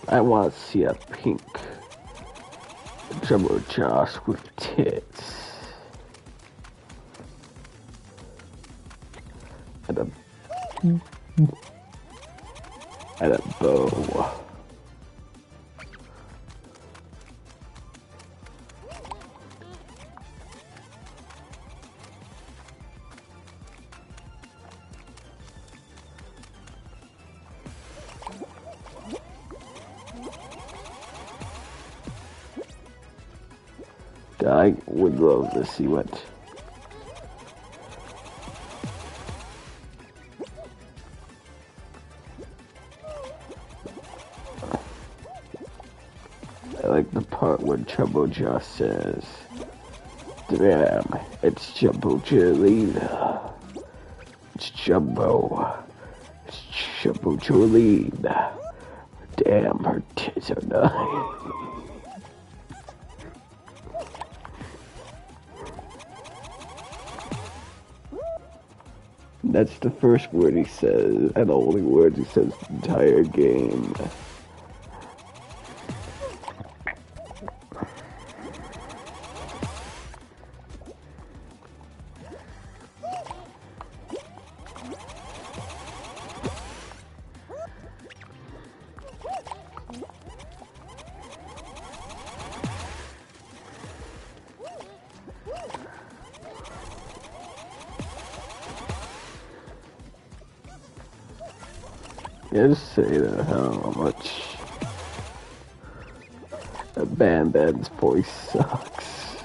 I want to see a pink Jumbo Josh with tits and a bow. I would love to see what I like the part when Jumbo Josh says, "Damn, it's Jumbo Jolene. It's Jumbo. It's Jumbo Jolene. Damn, her tits are nice." That's the first word he says, and the only words he says the entire game. Just say that how much Ban Ban's voice sucks.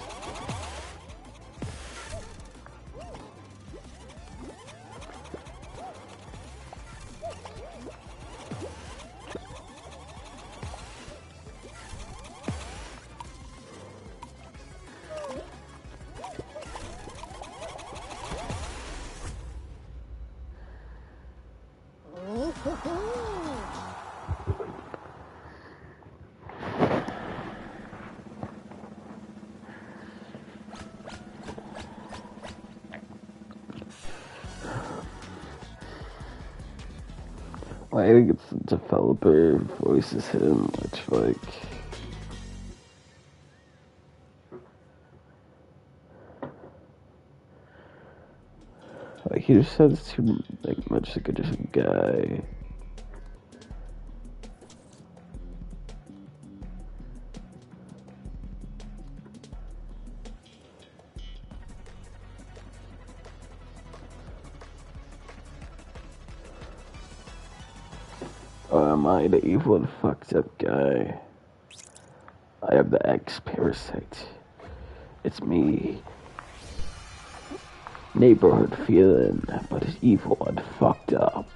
I think it's the developer voices him, which like he just sounds too much like a different guy. Or am I the evil and fucked up guy? I am the ex-parasite. It's me. Neighborhood feeling, but it's evil and fucked up.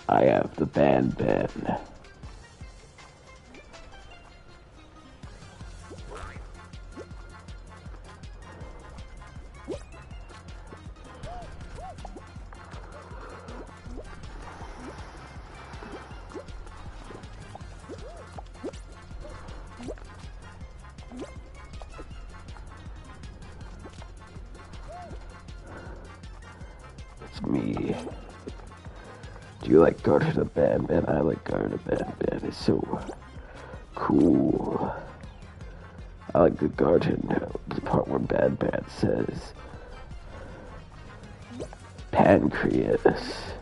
I have the Ben. It's me. Do you like Garden of Ben? I like Garden of Ben. It's so cool. I like the garden, the part where Ben says pancreas.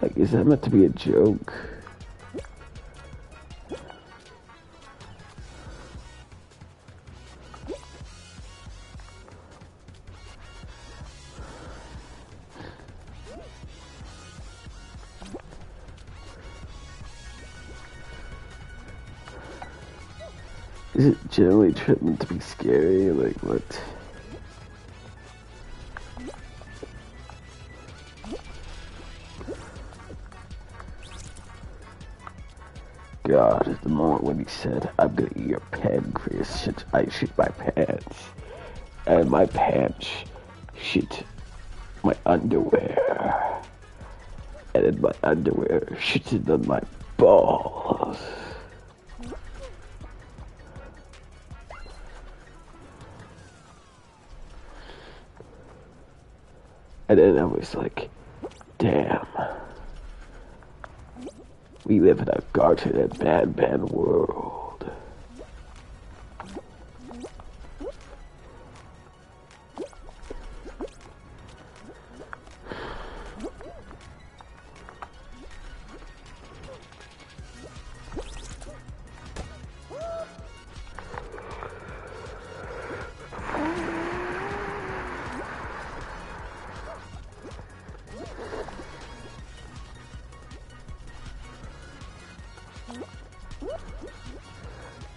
Like, is that meant to be a joke? Is it generally meant to be scary? Like, what? God, the moment when he said, I'm gonna eat your pancreas, I shit my pants. And my pants shit my underwear. And then my underwear shitted on my balls. And then I was like, damn. We live in a Garten and Ben world.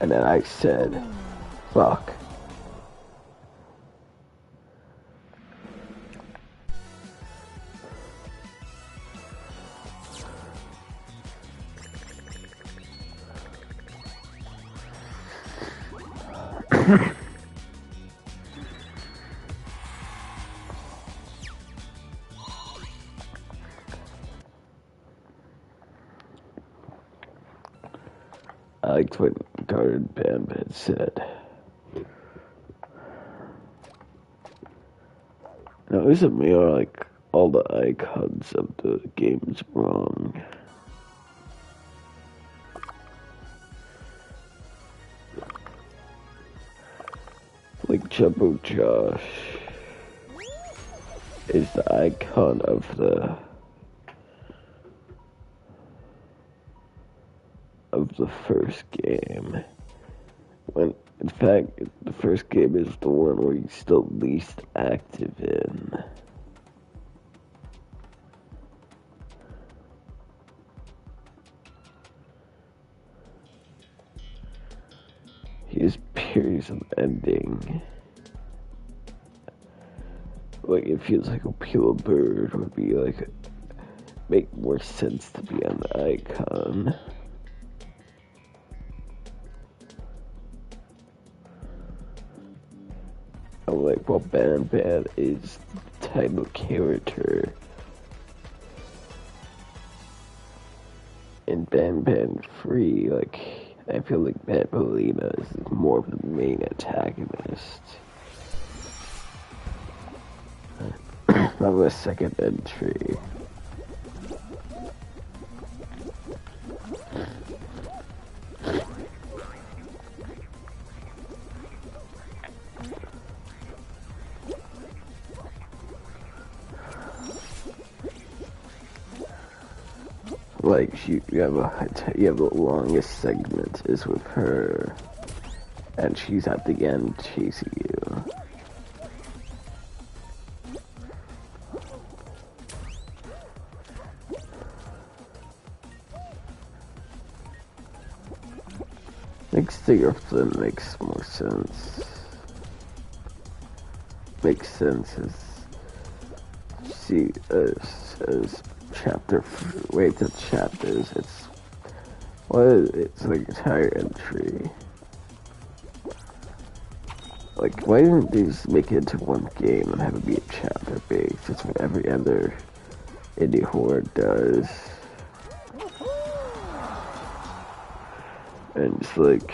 And then I said, fuck. I liked what Garden Bam had said. Now, isn't me or like all the icons of the game's wrong? Like Jumbo Josh is the icon of the first game. When in fact the first game is the one where he's still least active in. His periods of ending. Like it feels like a pure bird would be like make more sense to be on the icon. I'm like, well, Ben is the type of character in Ben Free. Like, I feel like Banbaleena is more of the main antagonist. from a second entry. Like you have the longest segment is with her, and she's at the end chasing you. Stinger Flynn makes more sense. Makes sense as chapter. Wait, the chapters. It's it's like entire entry. Like, why didn't they just make it into one game and have it be a chapter based? That's what every other indie horror does. And it's like,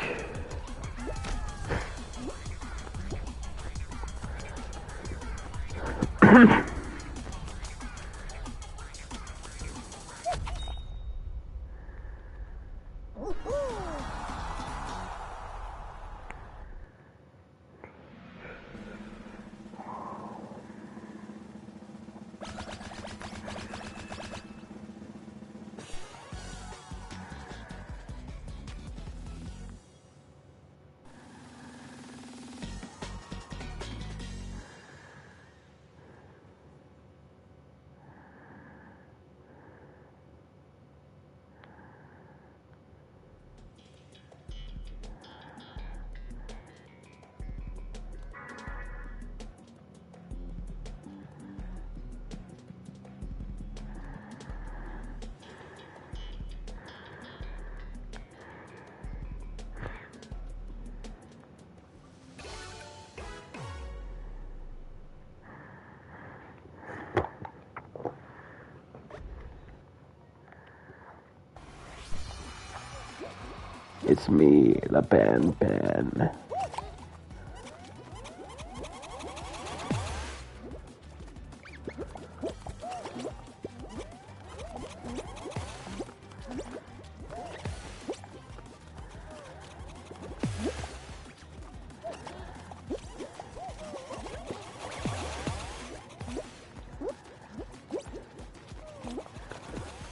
it's me, the Ben.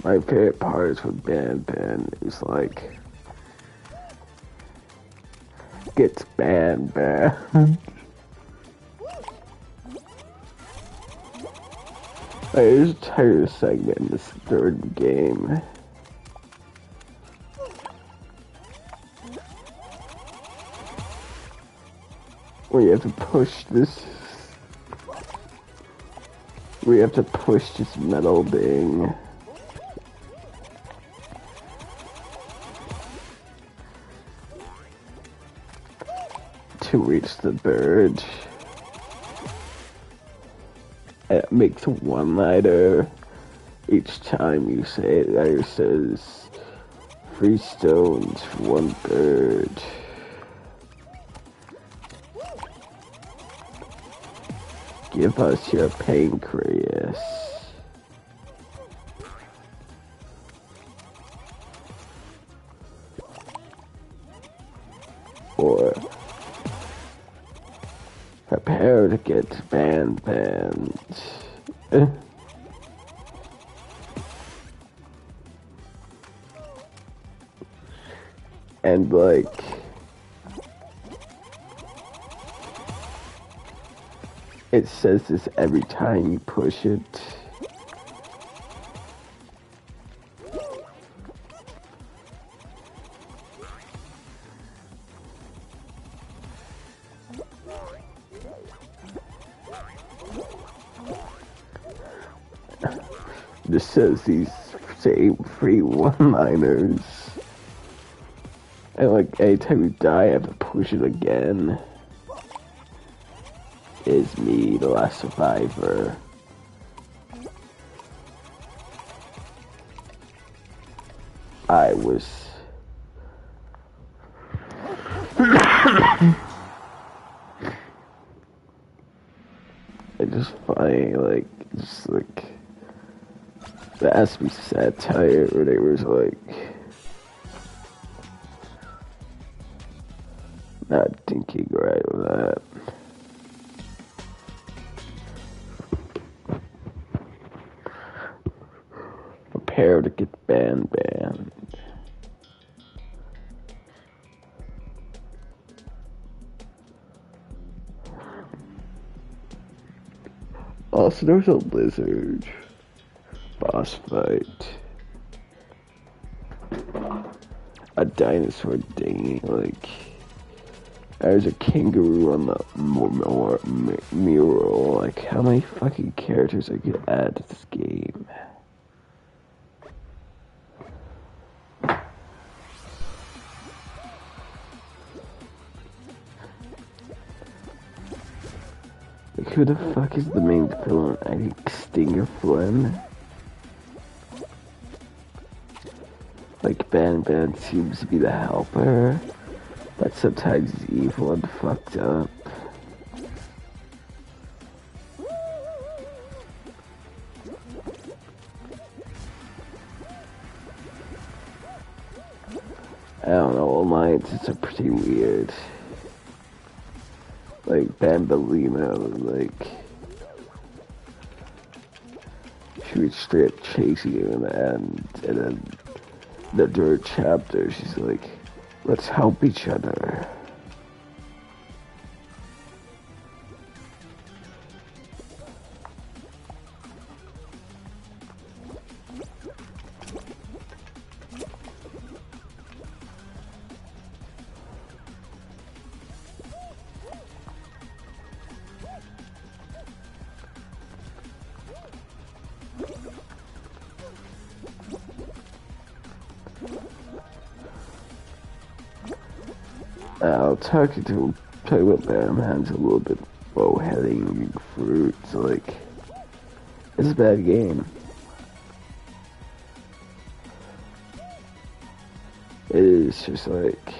My favorite parts with Ben is like, gets banned. There's an entire segment in this third game. Where you have to push this. We have to push this metal thing. To reach the bird. It makes a one-liner each time you say it. There says 3 stones for 1 bird. Give us your pancreas. Or prepare to get banned. And like, it says this every time you push it. This says these same free one-liners. And like, anytime you die, I have to push it again. Is me, the last survivor. I was... It's just funny, like, just That has to be satire, or they was like not thinking right with that. Prepare to get banned. Also, there's a lizard boss fight. A dinosaur thingy, like there's a kangaroo on the mural. Like, how many fucking characters I could add to this game? Like, who the fuck is the main villain? I think Stinger Flynn. Like, Ban seems to be the helper, but sometimes he's evil and fucked up. I don't know, alliances are pretty weird. Like, Bambolino, like, she was straight up chasing you in the end, and then the third chapter, she's like, let's help each other. Talking about Batman's a little bit low-hanging fruit. So, like, it's a bad game. It is just like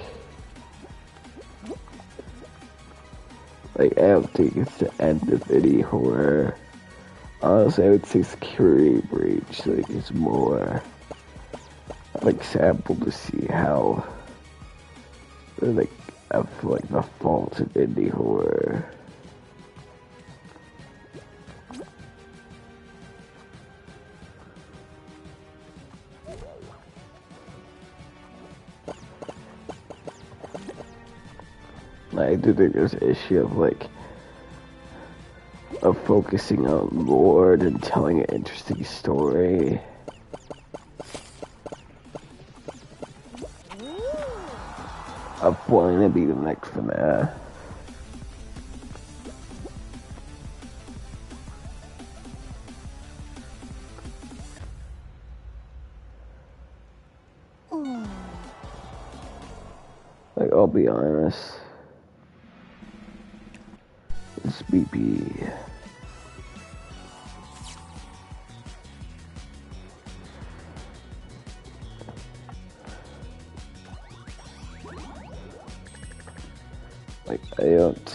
I don't think it's the end of any horror. Honestly, I would say Security Breach. Like, it's more an example to see how like of like the faults of indie horror. I do think there's an issue of like of focusing on lore and telling an interesting story. Of wanting to be the next FNAF. Like, I'll be honest. It's BP. Like, I don't...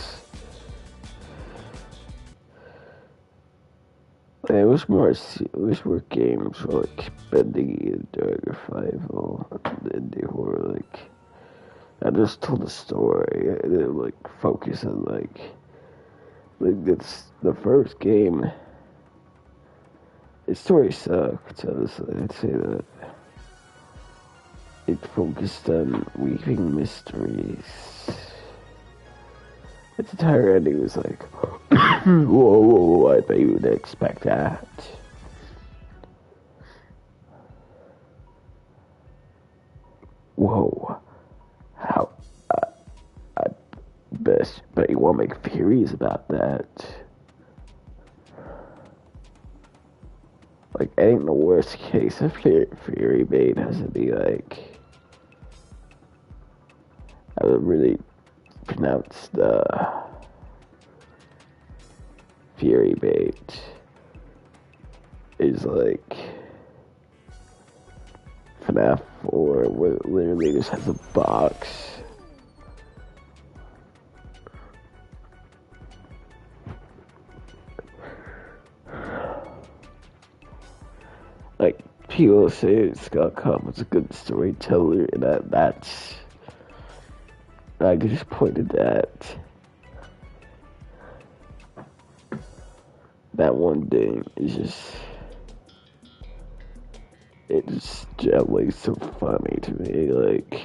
I wish more games were like Bendy and Dark Revival and indie horror. Like, I just told a story. I didn't like focus on like it's the first game. Its story sucked. Honestly, I'd say that it focused on weaving mysteries. Its entire ending was like, whoa, I bet you would expect that. Whoa, how, I bet you won't make theories about that. Like, ain't the worst case of Fury Bait has to be like, I would really pronounce the Fury Bait is like FNAF 4, where it literally just has a box. Like, people say Scott Cawthon was a good storyteller, and that's I just pointed that one thing is just it's just like so funny to me, like.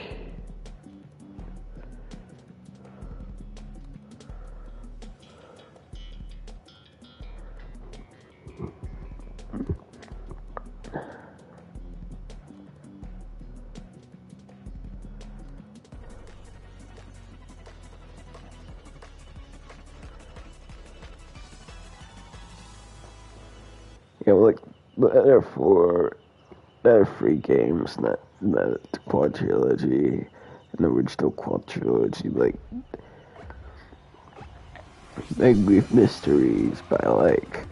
Yeah, like there are three games, not the quadrilogy, an original quadrilogy, like Big Leaf Mysteries by like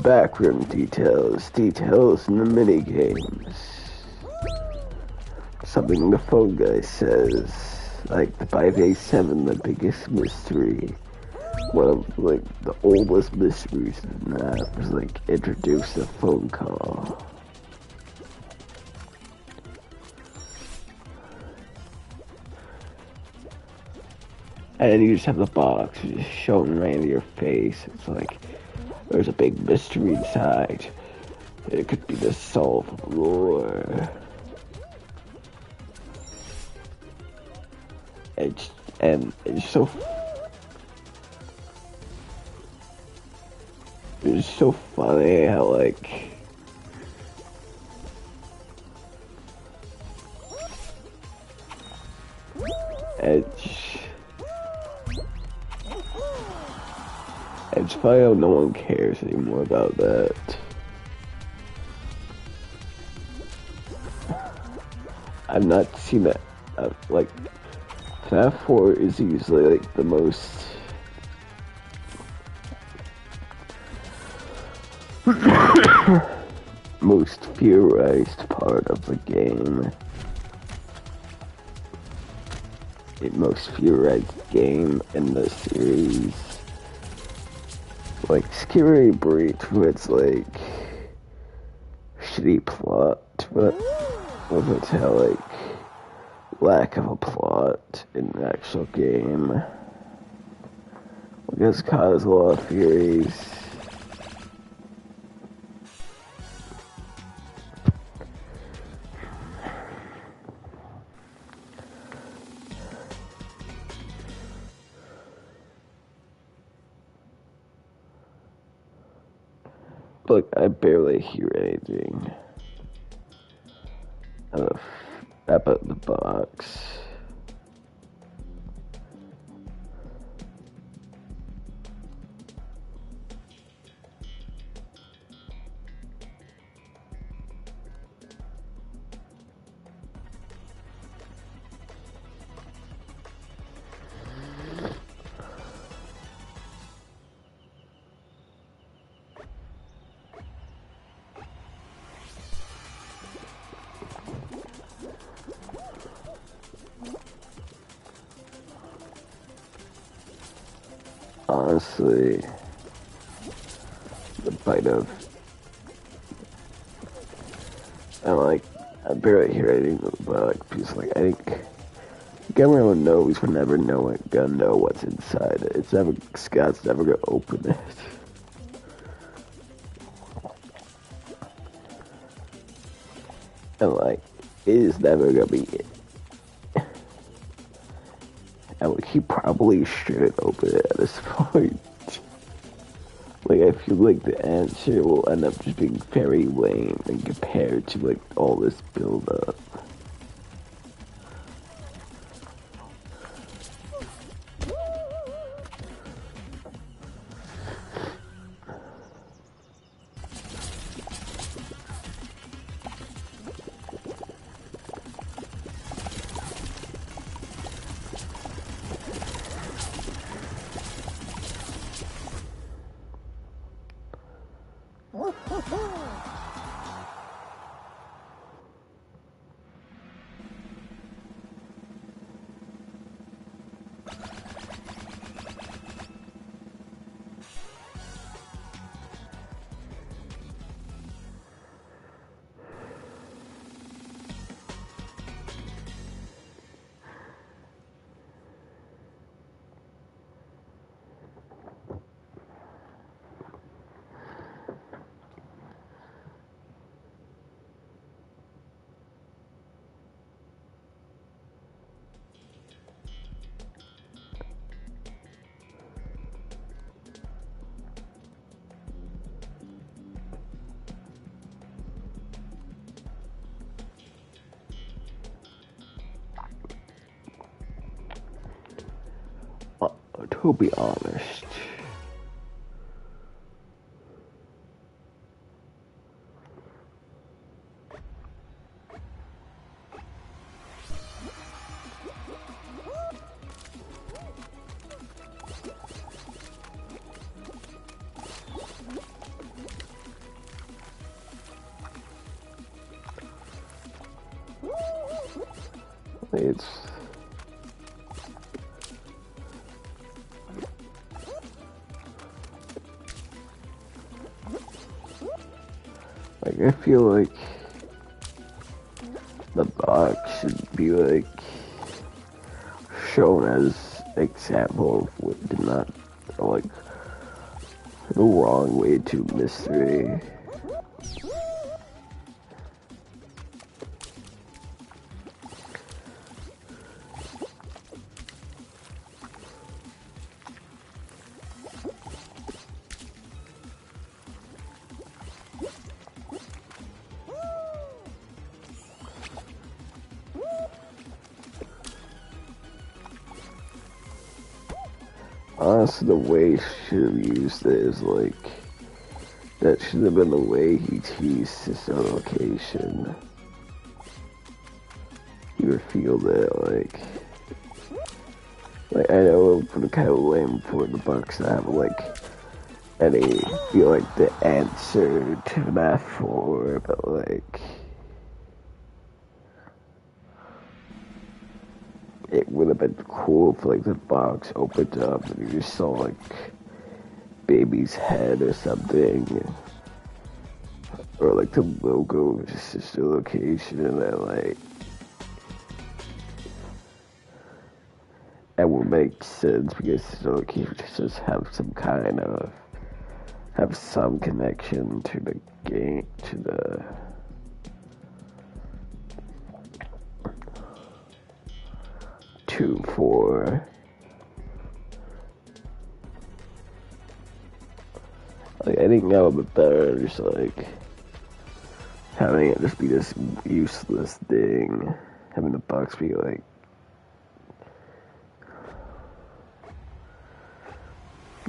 backroom details in the mini games. Something the phone guy says, like the 5A7, the biggest mystery. One of like the oldest mysteries in that was like introduce a phone call. And then you just have the box just showing right into your face. It's like there's a big mystery inside. It could be the solve of lore. It's so funny how like it's funny how no one cares anymore about that. I've not seen that. Like FNAF 4 is usually like the most most theorized part of the game. The most theorized game in the series. Like Scary Breach, where it's like shitty plot, but with its how like lack of a plot in the actual game. I guess caused a lot of theories. Look, I barely hear anything about the box. Honestly, the bite of I barely hear anything about it because like I think everyone knows we'll never gonna know what's inside it. Scott's never gonna open it. And like it is never gonna be it. And like he probably should open it at this point. Like, I feel like the answer will end up just being very lame and compared to, like, all this build-up. I'll be honest. It's like I feel like the box should be like shown as example of what did not like the wrong way to mystery. Honestly, the way he should have used it is like, that should have been the way he teased his location. He revealed it, like I know it would kind of lame for the Bucks to have like any feel like the answer to that for, but like it would have been cool if like the box opened up and you just saw like baby's head or something, or like the logo of his sister location, and then like that would make sense because sister location just have some connection to the game, to the for like I think that would be better, just like having it just be this useless thing, having the Bucks be like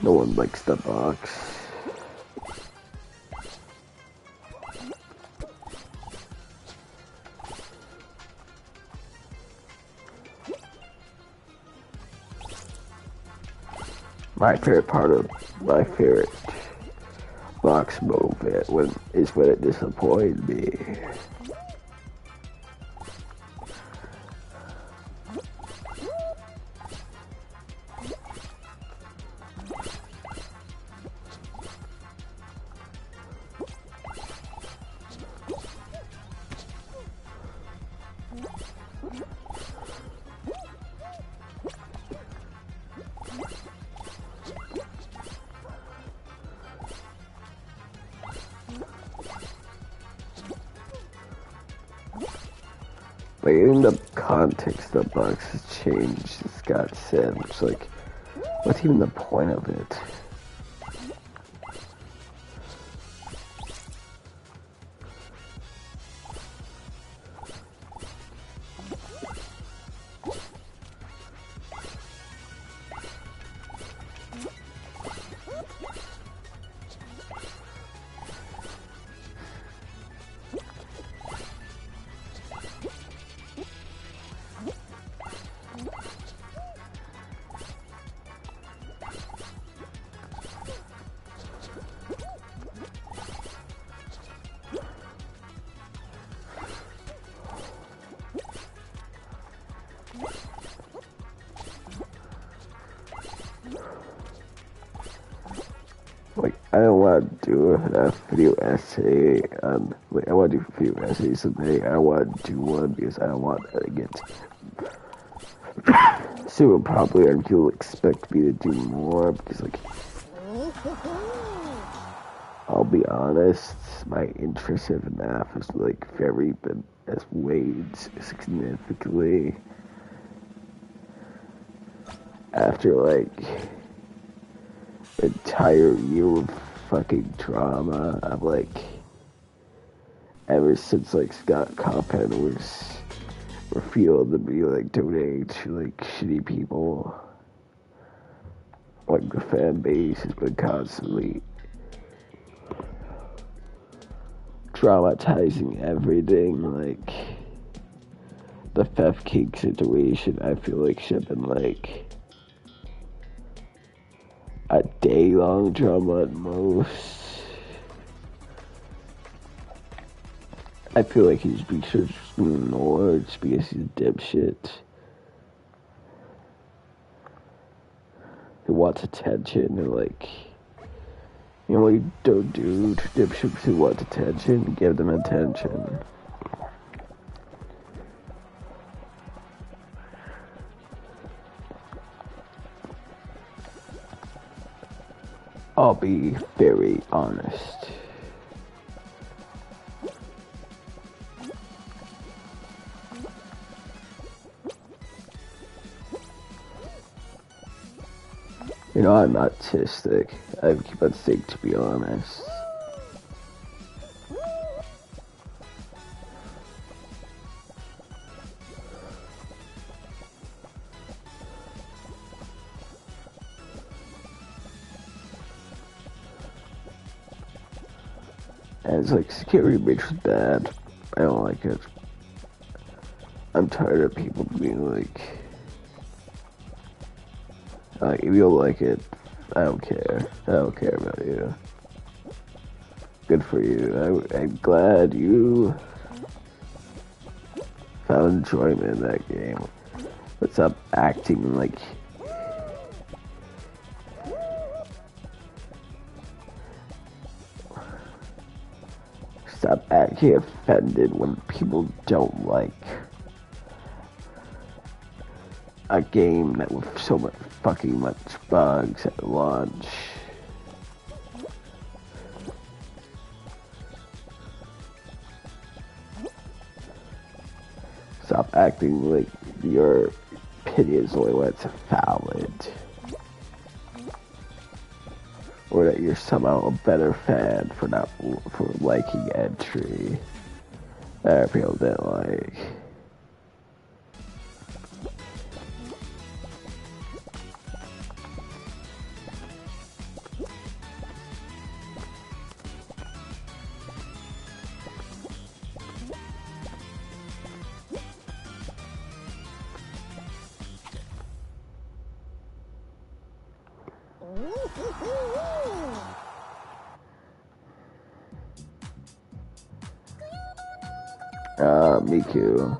no one likes the Bucks. My favorite part of my favorite Box moment is when it disappointed me. Like, in the context the Bucks has changed, as Scott said, it's like, what's even the point of it? Like, I don't want to do a video essay on, like, I want to do a video essay someday. I want to do one because I don't want that to get super popular and people expect me to do more because, like, I'll be honest, my interest in FNAF is, like, has waned significantly after, like, entire year of fucking drama. I'm like, ever since like Scott Coppin was revealed to be like donating to like shitty people, like the fan base has been constantly dramatizing everything. Like the Fef Cake situation, I feel like should have been like a day-long drama at most. I feel like he's being just ignored just because he's a dipshit. He wants attention and like, you know what you don't do to dipshits who want attention? Give them attention. I'll be very honest. You know, I'm autistic. I keep on saying, to be honest. And it's like, Security Breach is bad. I don't like it. I'm tired of people being like, if you don't like it, I don't care. I don't care about you. Good for you. I'm glad you found enjoyment in that game. But stop acting like stop acting offended when people don't like a game that with so much fucking much bugs at launch. Stop acting like your opinion is only when it's valid. Or that you're somehow a better fan for not for liking entry. That people didn't like. Miku.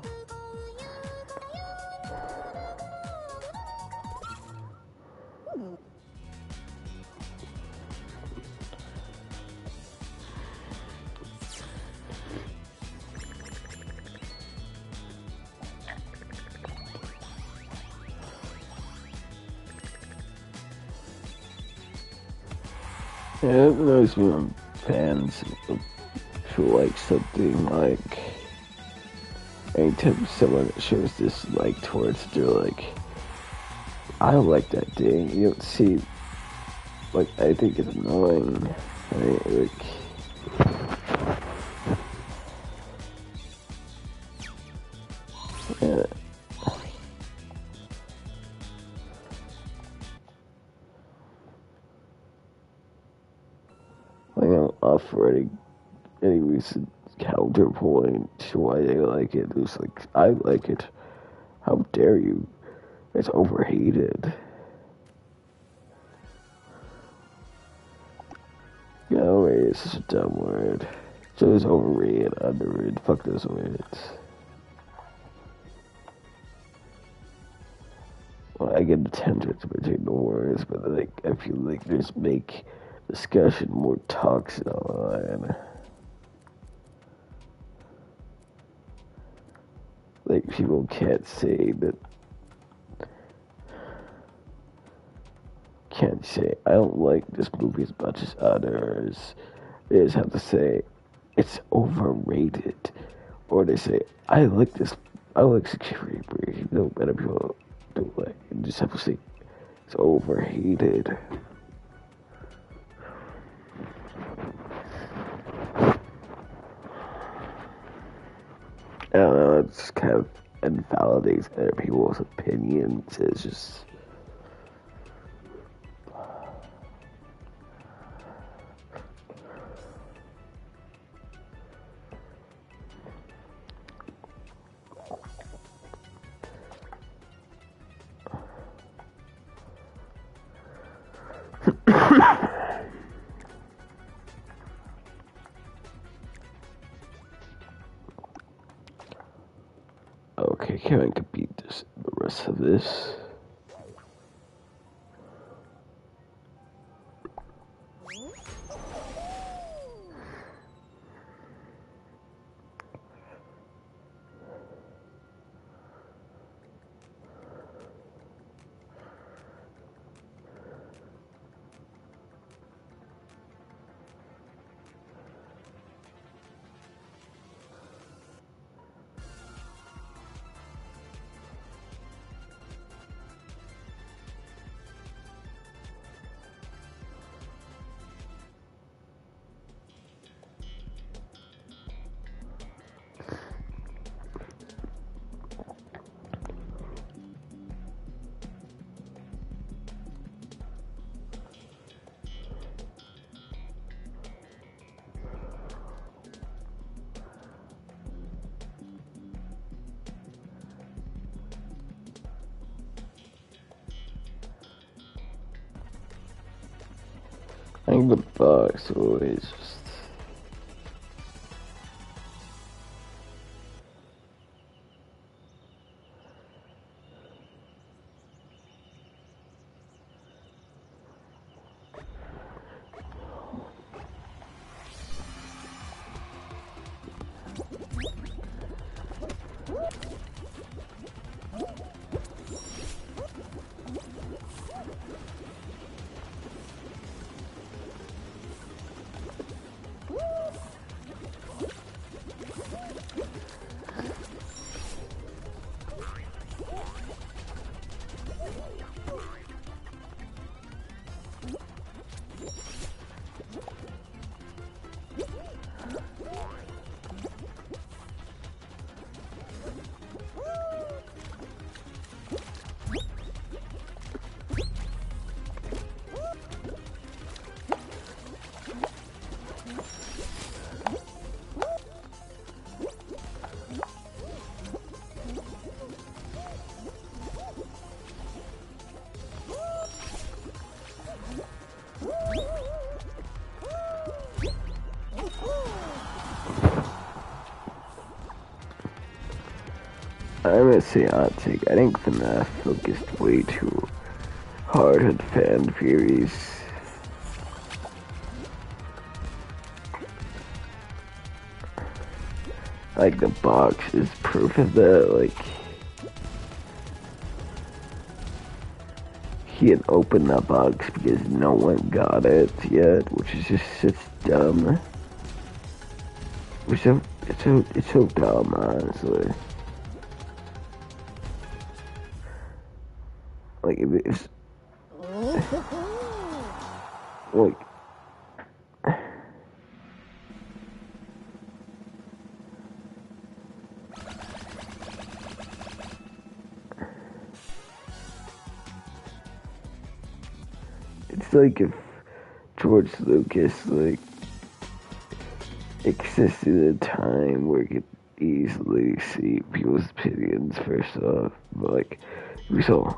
Yeah, it knows me when fans feel like something like anytime someone shows dislike towards, they're like, I don't like that thing. You don't see, like, I think it's annoying. Right? Like, yeah. Like, I'm offer any recent counterpoint to why they like it. It's like, I like it. How dare you? It's overhated. Yeah, overrated is such a dumb word. So there's overrated, underrated. Fuck those words. Well, I get the tension between the words, but like, I feel like there's make discussion more toxic online. Like, people can't say that. Can't say, I don't like this movie as much as others. They just have to say, it's overrated. Or they say, I like Security Breach. You know, better people don't like it. You just have to say, it's overhated. I don't know, it just kind of invalidates other people's opinions. It's just, Okay, Karen can beat this. The rest of this. I think the box always just. I'm gonna say hot take. I think FNAF focused way too hard on fan theories. Like, the box is proof of that. Like, he had opened that box because no one got it yet, which is just it's dumb. It's so dumb, honestly. Like, if it's like, it's like if George Lucas, like, existed at a time where he could easily see people's opinions first off, but like, we saw,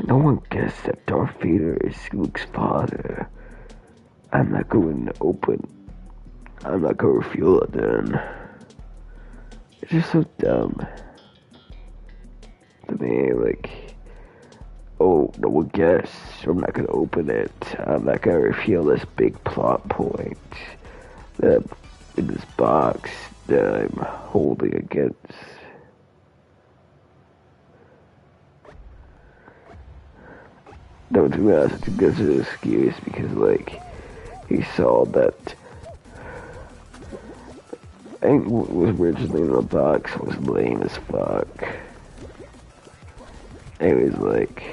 no one guessed that Darth Vader is Luke's father. I'm not going to reveal it then. It's just so dumb to me, like, oh, no one guessed, so I'm not gonna open it. I'm not gonna reveal this big plot point that in this box that I'm holding against. No, to be honest, I think that's an excuse because, like, he saw that. I think what was originally in the box was lame as fuck. And he was like,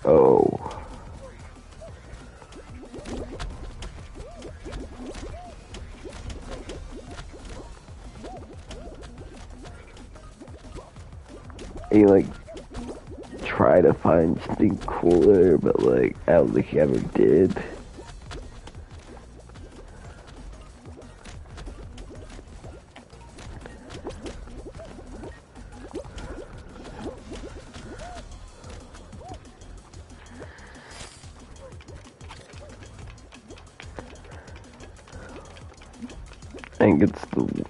oh. He, like, tried to find something cooler, but, like, I don't think he ever did. I think it's the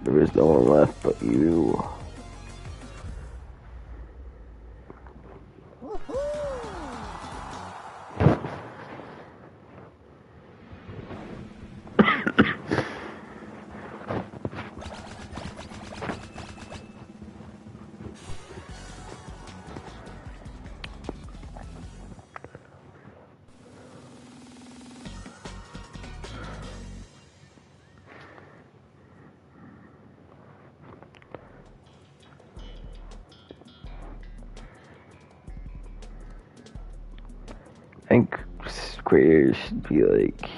There is no one left but you. I think creators should be like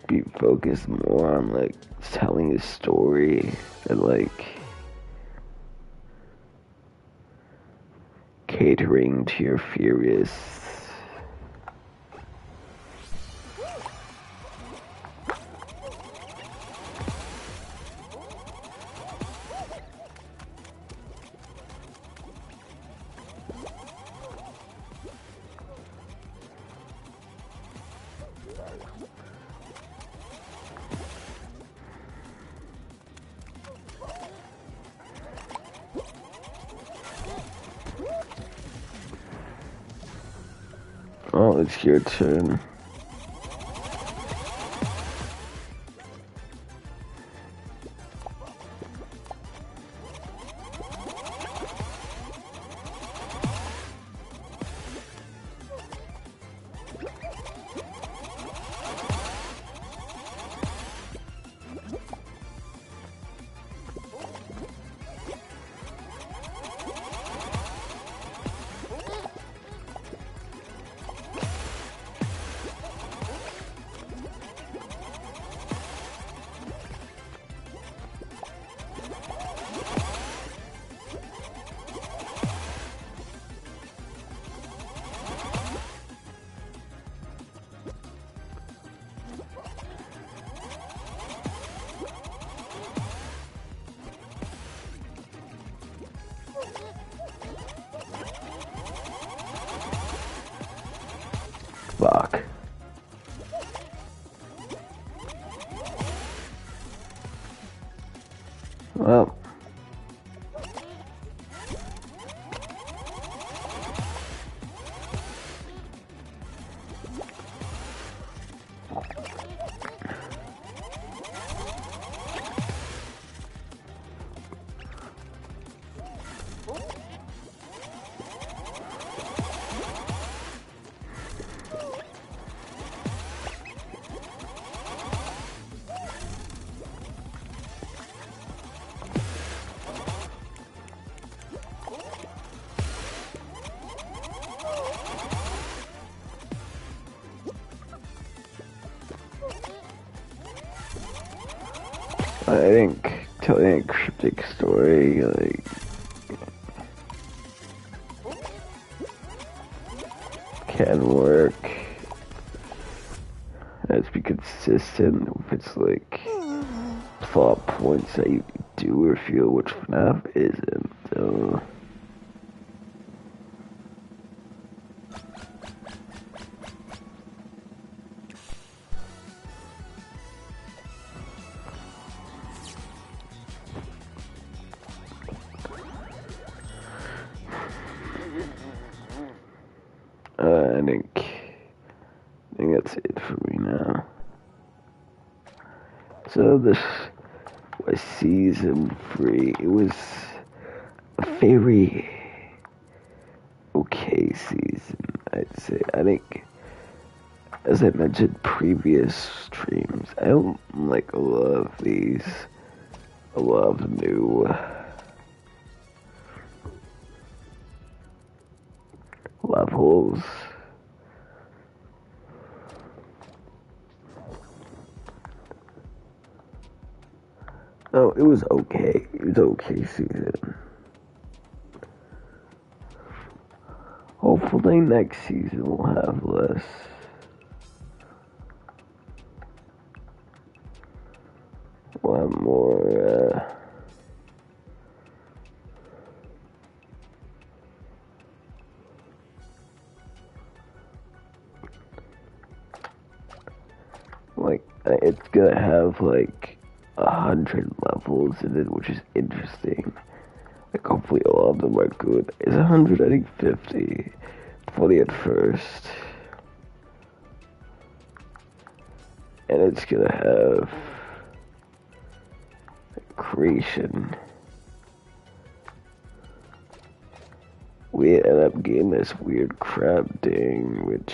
be focused more on like telling a story and like catering to your furious. Oh, it's your turn. Fuck. Well. I think telling a cryptic story, like, can work. Let's be consistent if it's like plot points that you do or feel, which FNAF isn't. I think that's it for me now. So this was season 3. It was a very okay season, I'd say. I think, as I mentioned previous streams, I don't like a lot of these, a lot of new levels. Oh, it was okay. It was okay season. Hopefully next season will have less. We'll have more, It's gonna have like 100 levels in it, which is interesting. Like hopefully all of them are good. It's 100, I think 50. 40 at first. And it's gonna have creation. We end up getting this weird crab thing, which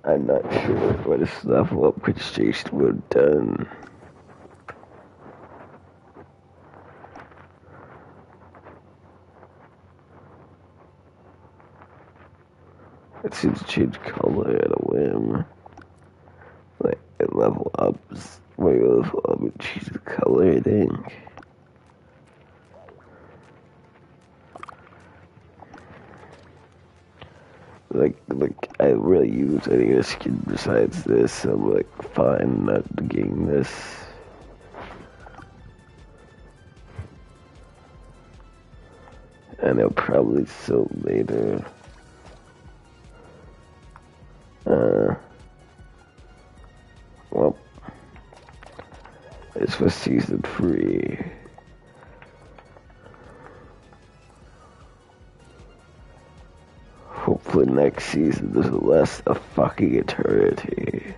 I'm not sure what this level up station would have done. It seems to change color at a whim. Like, it level ups. When you level up, it changes color, I think. Like, I really use any other skin besides this, so I'm like, fine not getting this. And I'll probably sell later. Well, it's for season 3. Hopefully next season doesn't last a fucking eternity.